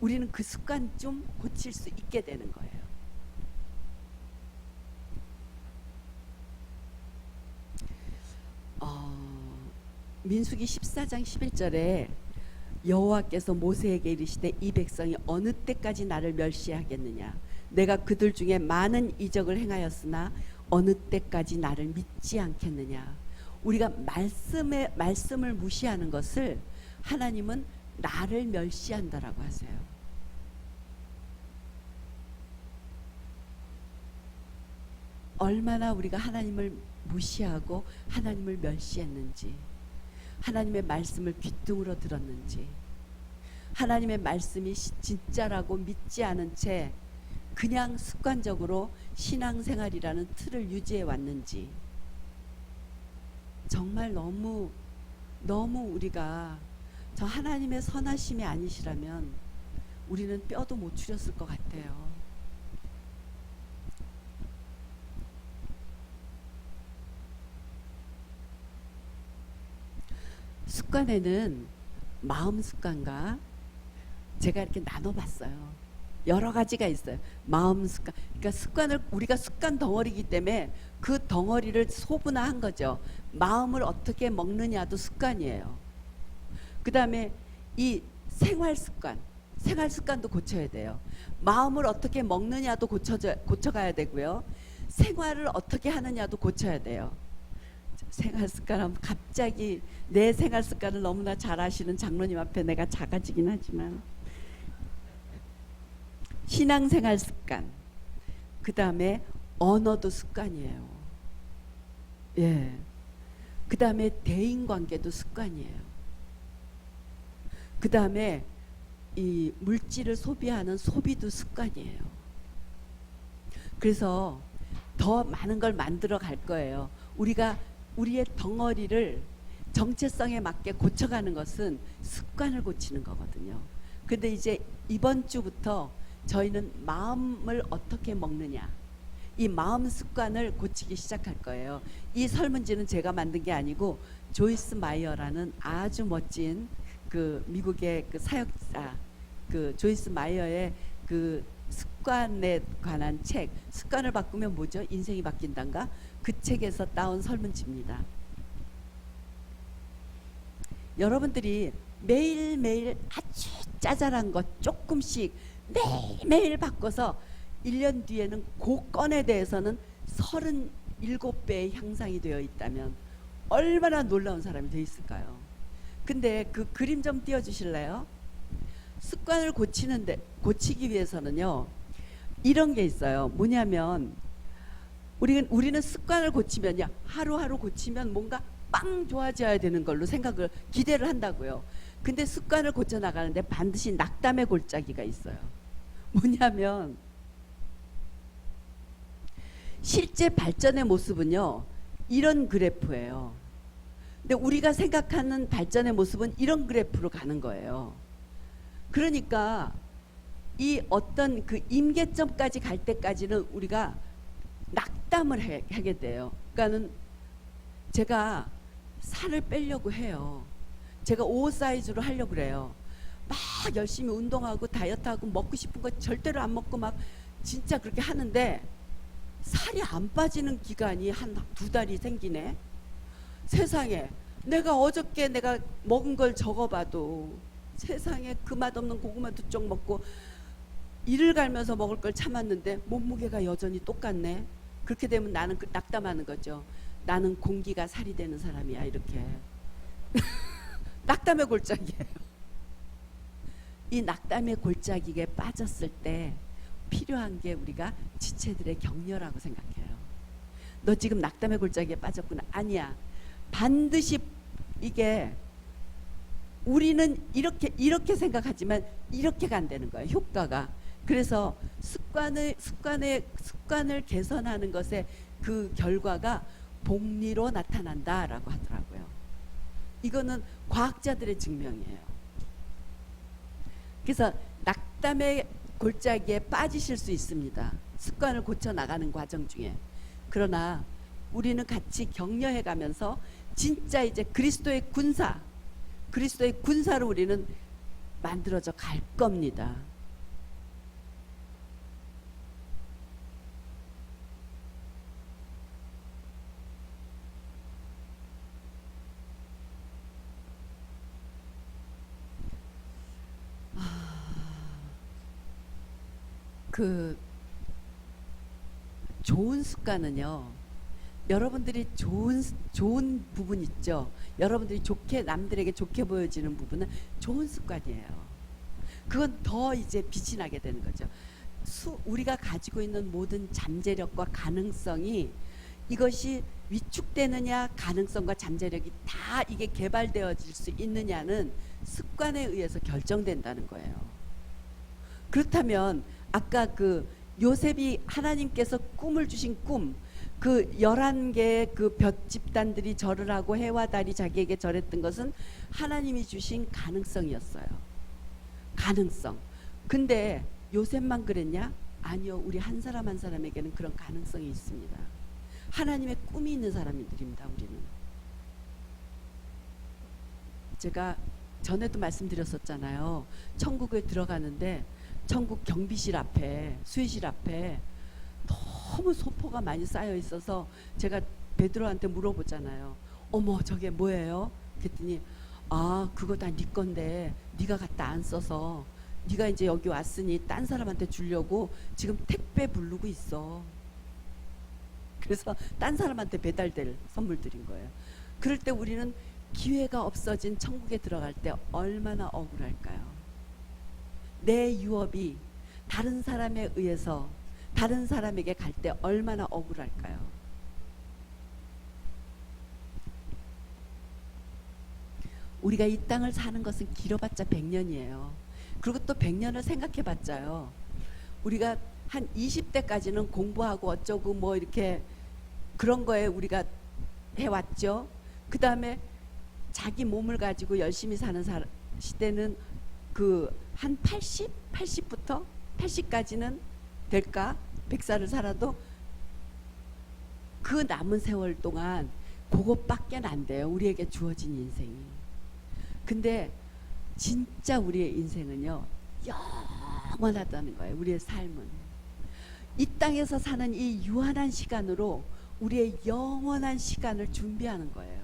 우리는 그 습관 좀 고칠 수 있게 되는 거예요. 민수기 14장 11절에 여호와께서 모세에게 이르시되 이 백성이 어느 때까지 나를 멸시하겠느냐. 내가 그들 중에 많은 이적을 행하였으나 어느 때까지 나를 믿지 않겠느냐. 우리가 말씀을 무시하는 것을 하나님은 나를 멸시한다라고 하세요. 얼마나 우리가 하나님을 무시하고 하나님을 멸시했는지, 하나님의 말씀을 귓등으로 들었는지, 하나님의 말씀이 진짜라고 믿지 않은 채 그냥 습관적으로 신앙생활이라는 틀을 유지해 왔는지, 정말 너무 우리가 저 하나님의 선하심이 아니시라면 우리는 뼈도 못 추렸을 것 같아요. 습관에는 마음 습관과 제가 이렇게 나눠봤어요. 여러 가지가 있어요. 마음 습관. 그러니까 습관을 우리가 습관 덩어리이기 때문에 그 덩어리를 소분화한 거죠. 마음을 어떻게 먹느냐도 습관이에요. 그 다음에 이 생활 습관도 고쳐야 돼요. 마음을 어떻게 먹느냐도 고쳐가야 되고요. 생활을 어떻게 하느냐도 고쳐야 돼요. 생활 습관은 갑자기 내 생활 습관을 너무나 잘 아시는 장로님 앞에 내가 작아지긴 하지만 신앙생활 습관, 그 다음에 언어도 습관이에요. 예. 그 다음에 대인관계도 습관이에요. 그 다음에 이 물질을 소비하는 소비도 습관이에요. 그래서 더 많은 걸 만들어 갈 거예요. 우리가 우리의 덩어리를 정체성에 맞게 고쳐가는 것은 습관을 고치는 거거든요. 근데 이제 이번 주부터 저희는 마음을 어떻게 먹느냐, 이 마음 습관을 고치기 시작할 거예요. 이 설문지는 제가 만든 게 아니고 조이스 마이어라는 아주 멋진 그 미국의 그 사역자 그 조이스 마이어의 그 습관에 관한 책, 습관을 바꾸면 뭐죠? 인생이 바뀐단가? 그 책에서 따온 설문지입니다. 여러분들이 매일매일 아주 짜잘한 것 조금씩 매일매일 바꿔서 1년 뒤에는 그 건에 대해서는 37배의 향상이 되어 있다면 얼마나 놀라운 사람이 되어 있을까요? 근데 그 그림 좀 띄워주실래요? 습관을 고치기 위해서는요, 이런 게 있어요. 뭐냐면 우리는 습관을 고치면요, 하루하루 고치면 뭔가 빵 좋아져야 되는 걸로 기대를 한다고요. 근데 습관을 고쳐 나가는데 반드시 낙담의 골짜기가 있어요. 뭐냐면 실제 발전의 모습은요, 이런 그래프예요. 근데 우리가 생각하는 발전의 모습은 이런 그래프로 가는 거예요. 그러니까 이 어떤 그 임계점까지 갈 때까지는 우리가 낙담을 하게 돼요. 그러니까는 제가 살을 빼려고 해요. 제가 5 사이즈로 하려고 그래요. 막 열심히 운동하고 다이어트하고 먹고 싶은 거 절대로 안 먹고 막 진짜 그렇게 하는데 살이 안 빠지는 기간이 한 2달이 생기네. 세상에, 내가 어저께 내가 먹은 걸 적어봐도 세상에 그 맛없는 고구마 2쪽 먹고 이를 갈면서 먹을 걸 참았는데 몸무게가 여전히 똑같네. 그렇게 되면 나는 낙담하는 거죠. 나는 공기가 살이 되는 사람이야, 이렇게. 낙담의 골짜기예요. 이 낙담의 골짜기에 빠졌을 때 필요한 게 우리가 지체들의 격려라고 생각해요. 너 지금 낙담의 골짜기에 빠졌구나. 아니야. 반드시 이게 우리는 이렇게 생각하지만 이렇게가 안 되는 거예요. 효과가. 그래서 습관을 개선하는 것에 그 결과가 복리로 나타난다라고 하더라고요. 이거는 과학자들의 증명이에요. 그래서 낙담의 골짜기에 빠지실 수 있습니다. 습관을 고쳐 나가는 과정 중에. 그러나 우리는 같이 격려해 가면서 진짜 이제 그리스도의 군사로 우리는 만들어져 갈 겁니다. 그 좋은 습관은요, 여러분들이 좋은 부분 있죠. 여러분들이 남들에게 좋게 보여지는 부분은 좋은 습관이에요. 그건 더 이제 빛이 나게 되는 거죠. 우리가 가지고 있는 모든 잠재력과 가능성이, 이것이 위축되느냐, 가능성과 잠재력이 다 이게 개발되어질 수 있느냐는 습관에 의해서 결정된다는 거예요. 그렇다면 아까 그 요셉이 하나님께서 꿈을 주신 꿈, 그 11개의 그 볕 집단들이 절을 하고 해와 달이 자기에게 절했던 것은 하나님이 주신 가능성이었어요. 가능성. 근데 요셉만 그랬냐? 아니요. 우리 한 사람 한 사람에게는 그런 가능성이 있습니다. 하나님의 꿈이 있는 사람들입니다. 우리는. 제가 전에도 말씀드렸었잖아요. 천국에 들어가는데 천국 경비실 앞에, 수의실 앞에 너무 소포가 많이 쌓여 있어서 제가 베드로한테 물어보잖아요. 어머, 저게 뭐예요? 그랬더니 아, 그거 다 네 건데 네가 갖다 안 써서 네가 이제 여기 왔으니 딴 사람한테 주려고 지금 택배 부르고 있어. 그래서 딴 사람한테 배달될 선물들인 거예요. 그럴 때 우리는 기회가 없어진 천국에 들어갈 때 얼마나 억울할까요? 내 유업이 다른 사람에 의해서 다른 사람에게 갈 때 얼마나 억울할까요? 우리가 이 땅을 사는 것은 길어봤자 100년이에요. 그리고 또 100년을 생각해봤자요. 우리가 한 20대까지는 공부하고 어쩌고 뭐 이렇게 그런 거에 우리가 해왔죠. 그 다음에 자기 몸을 가지고 열심히 사는 시대는 그 한 80부터 80까지는 될까? 100살을 살아도 그 남은 세월 동안 그것밖에 안 돼요. 우리에게 주어진 인생이. 근데 진짜 우리의 인생은요, 영원하다는 거예요. 우리의 삶은. 이 땅에서 사는 이 유한한 시간으로 우리의 영원한 시간을 준비하는 거예요.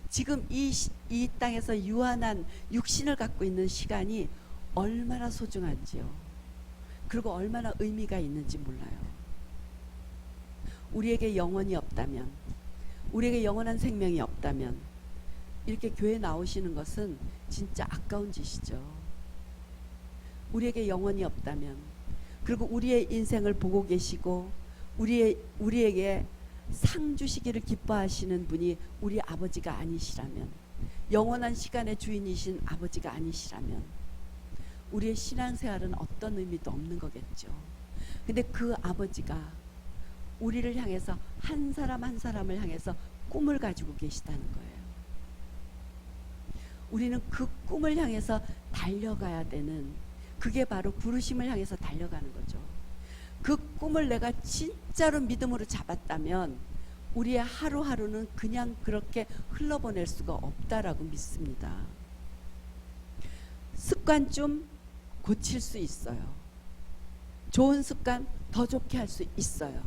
지금 이 땅에서 유한한 육신을 갖고 있는 시간이 얼마나 소중한지요. 그리고 얼마나 의미가 있는지 몰라요. 우리에게 영혼이 없다면, 우리에게 영원한 생명이 없다면 이렇게 교회 나오시는 것은 진짜 아까운 짓이죠. 우리에게 영혼이 없다면, 그리고 우리의 인생을 보고 계시고 우리에게 상 주시기를 기뻐하시는 분이 우리 아버지가 아니시라면, 영원한 시간의 주인이신 아버지가 아니시라면 우리의 신앙생활은 어떤 의미도 없는 거겠죠. 근데 그 아버지가 우리를 향해서 한 사람 한 사람을 향해서 꿈을 가지고 계시다는 거예요. 우리는 그 꿈을 향해서 달려가야 되는, 그게 바로 부르심을 향해서 달려가는 거죠. 그 꿈을 내가 진짜로 믿음으로 잡았다면 우리의 하루하루는 그냥 그렇게 흘러보낼 수가 없다라고 믿습니다. 습관 좀 고칠 수 있어요. 좋은 습관 더 좋게 할 수 있어요.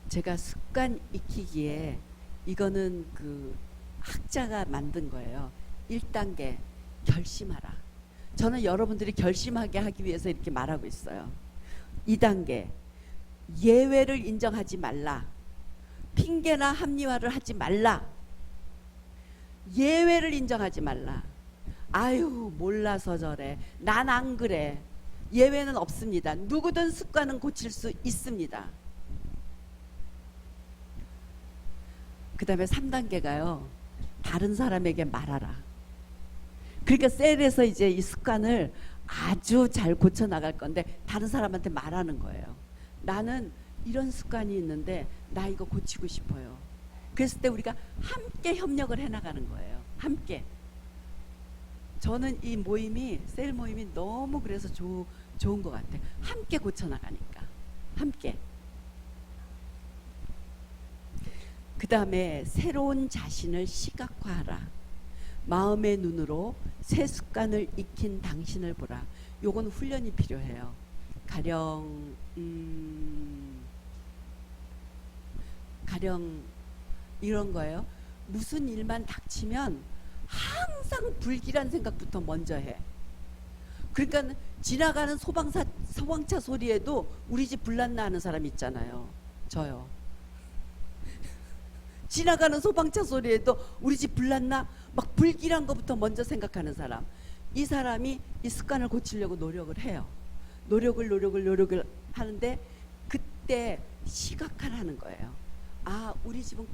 제가 습관 익히기에, 이거는 그 학자가 만든 거예요. 1단계 결심하라. 저는 여러분들이 결심하게 하기 위해서 이렇게 말하고 있어요. 2단계 예외를 인정하지 말라. 핑계나 합리화를 하지 말라. 예외를 인정하지 말라. 아유, 몰라서 저래. 난 안 그래. 예외는 없습니다. 누구든 습관은 고칠 수 있습니다. 그 다음에 3단계가요. 다른 사람에게 말하라. 그러니까 셀에서 이제 이 습관을 아주 잘 고쳐 나갈 건데 다른 사람한테 말하는 거예요. 나는 이런 습관이 있는데 나 이거 고치고 싶어요. 그랬을 때 우리가 함께 협력을 해 나가는 거예요. 함께. 저는 이 모임이 셀 모임이 너무 그래서 좋은 것 같아요. 함께 고쳐 나가니까. 함께. 그 다음에 새로운 자신을 시각화하라. 마음의 눈으로 새 습관을 익힌 당신을 보라. 요건 훈련이 필요해요. 가령 이런 거예요. 무슨 일만 닥치면 항상 불길한 생각부터 먼저 해. 그러니까 지나가는 소방차 소리에도 우리 집 불났나 하는 사람 있잖아요. 저요. 지나가는 소방차 소리에도 우리 집 불났나 막 불길한 것부터 먼저 생각하는 사람. 이 사람이 이 습관을 고치려고 노력을 해요. 노력을 하는데 그때 시각화하는 거예요. 아, 우리 집은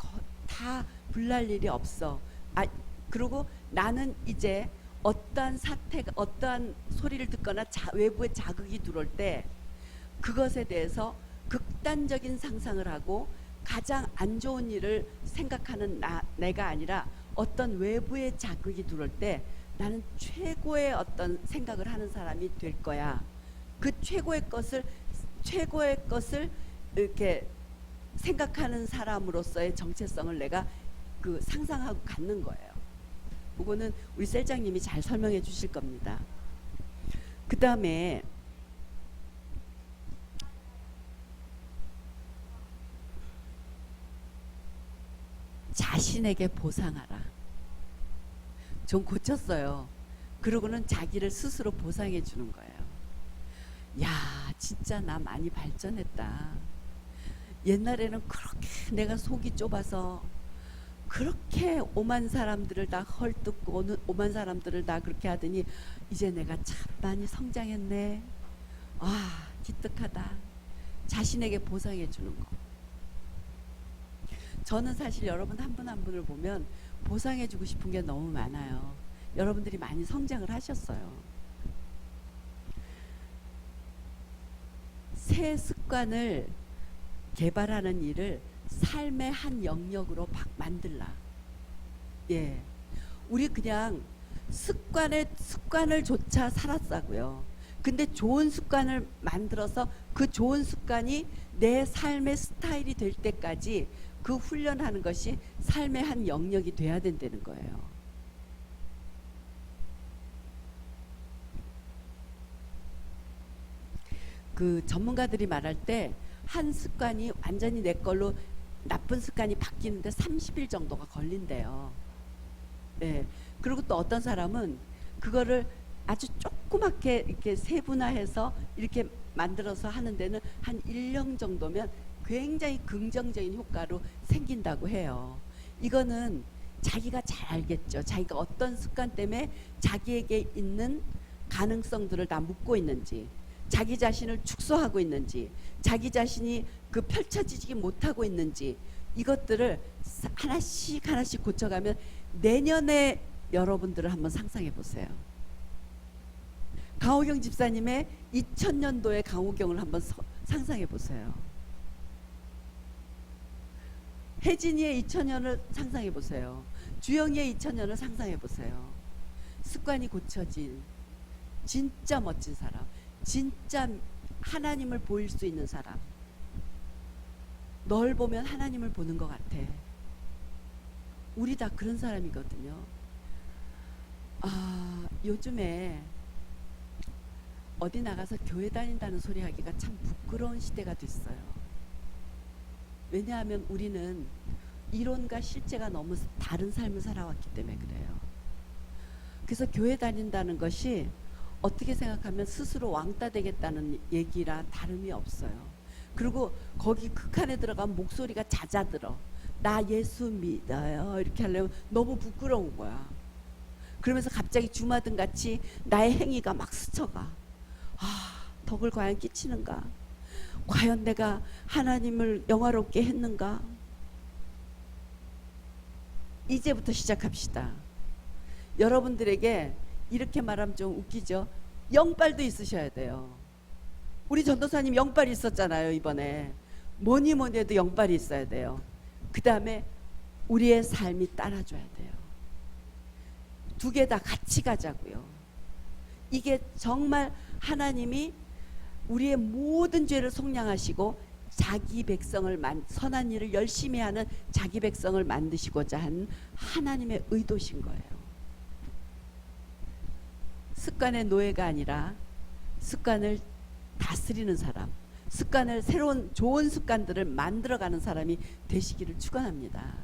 다 불날 일이 없어. 아, 그리고 나는 이제 어떠한 사태가 어떠한 소리를 듣거나 외부의 자극이 들어올 때 그것에 대해서 극단적인 상상을 하고 가장 안 좋은 일을 생각하는 내가 아니라 어떤 외부의 자극이 들어올 때 나는 최고의 어떤 생각을 하는 사람이 될 거야. 그 최고의 것을 이렇게 생각하는 사람으로서의 정체성을 내가 그 상상하고 갖는 거예요. 그거는 우리 셀장님이 잘 설명해 주실 겁니다. 그 다음에 자신에게 보상하라. 좀 고쳤어요. 그러고는 자기를 스스로 보상해 주는 거예요. 야, 진짜 나 많이 발전했다. 옛날에는 그렇게 내가 속이 좁아서 그렇게 오만 사람들을 다 헐뜯고 오만 사람들을 다 그렇게 하더니 이제 내가 참 많이 성장했네. 아, 기특하다. 자신에게 보상해 주는 거. 저는 사실 여러분 한 분 한 분을 보면 보상해 주고 싶은 게 너무 많아요. 여러분들이 많이 성장을 하셨어요. 새 습관을 개발하는 일을 삶의 한 영역으로 만들라. 예, 우리 그냥 습관을 조차 살았다고요. 근데 좋은 습관을 만들어서 그 좋은 습관이 내 삶의 스타일이 될 때까지 그 훈련하는 것이 삶의 한 영역이 돼야 된다는 거예요. 그 전문가들이 말할 때 한 습관이 완전히 내 걸로 나쁜 습관이 바뀌는데 30일 정도가 걸린대요. 네. 그리고 또 어떤 사람은 그거를 아주 조그맣게 이렇게 세분화해서 이렇게 만들어서 하는 데는 한 1년 정도면 굉장히 긍정적인 효과로 생긴다고 해요. 이거는 자기가 잘 알겠죠. 자기가 어떤 습관 때문에 자기에게 있는 가능성들을 다 묻고 있는지, 자기 자신을 축소하고 있는지, 자기 자신이 그 펼쳐지지 못하고 있는지, 이것들을 하나씩 고쳐가면 내년에 여러분들을 한번 상상해 보세요. 강호경 집사님의 2000년도의 강호경을 한번 상상해 보세요. 혜진이의 2000년을 상상해 보세요. 주영이의 2000년을 상상해 보세요. 습관이 고쳐진 진짜 멋진 사람, 진짜 하나님을 보일 수 있는 사람. 널 보면 하나님을 보는 것 같아. 우리 다 그런 사람이거든요. 아, 요즘에 어디 나가서 교회 다닌다는 소리 하기가 참 부끄러운 시대가 됐어요. 왜냐하면 우리는 이론과 실제가 너무 다른 삶을 살아왔기 때문에 그래요. 그래서 교회 다닌다는 것이 어떻게 생각하면 스스로 왕따 되겠다는 얘기라 다름이 없어요. 그리고 거기 극한에 들어가면 목소리가 잦아들어. 나 예수 믿어요. 이렇게 하려면 너무 부끄러운 거야. 그러면서 갑자기 주마등같이 나의 행위가 막 스쳐가. 아, 덕을 과연 끼치는가? 과연 내가 하나님을 영화롭게 했는가? 이제부터 시작합시다. 여러분들에게 이렇게 말하면 좀 웃기죠? 영빨도 있으셔야 돼요. 우리 전도사님 영빨이 있었잖아요. 이번에 뭐니 뭐니 해도 영빨이 있어야 돼요. 그 다음에 우리의 삶이 따라줘야 돼요. 두 개 다 같이 가자고요. 이게 정말 하나님이 우리의 모든 죄를 속량하시고 자기 백성을 선한 일을 열심히 하는 자기 백성을 만드시고자 한 하나님의 의도신 거예요. 습관의 노예가 아니라 습관을 다스리는 사람, 습관을 새로운 좋은 습관들을 만들어가는 사람이 되시기를 축원합니다.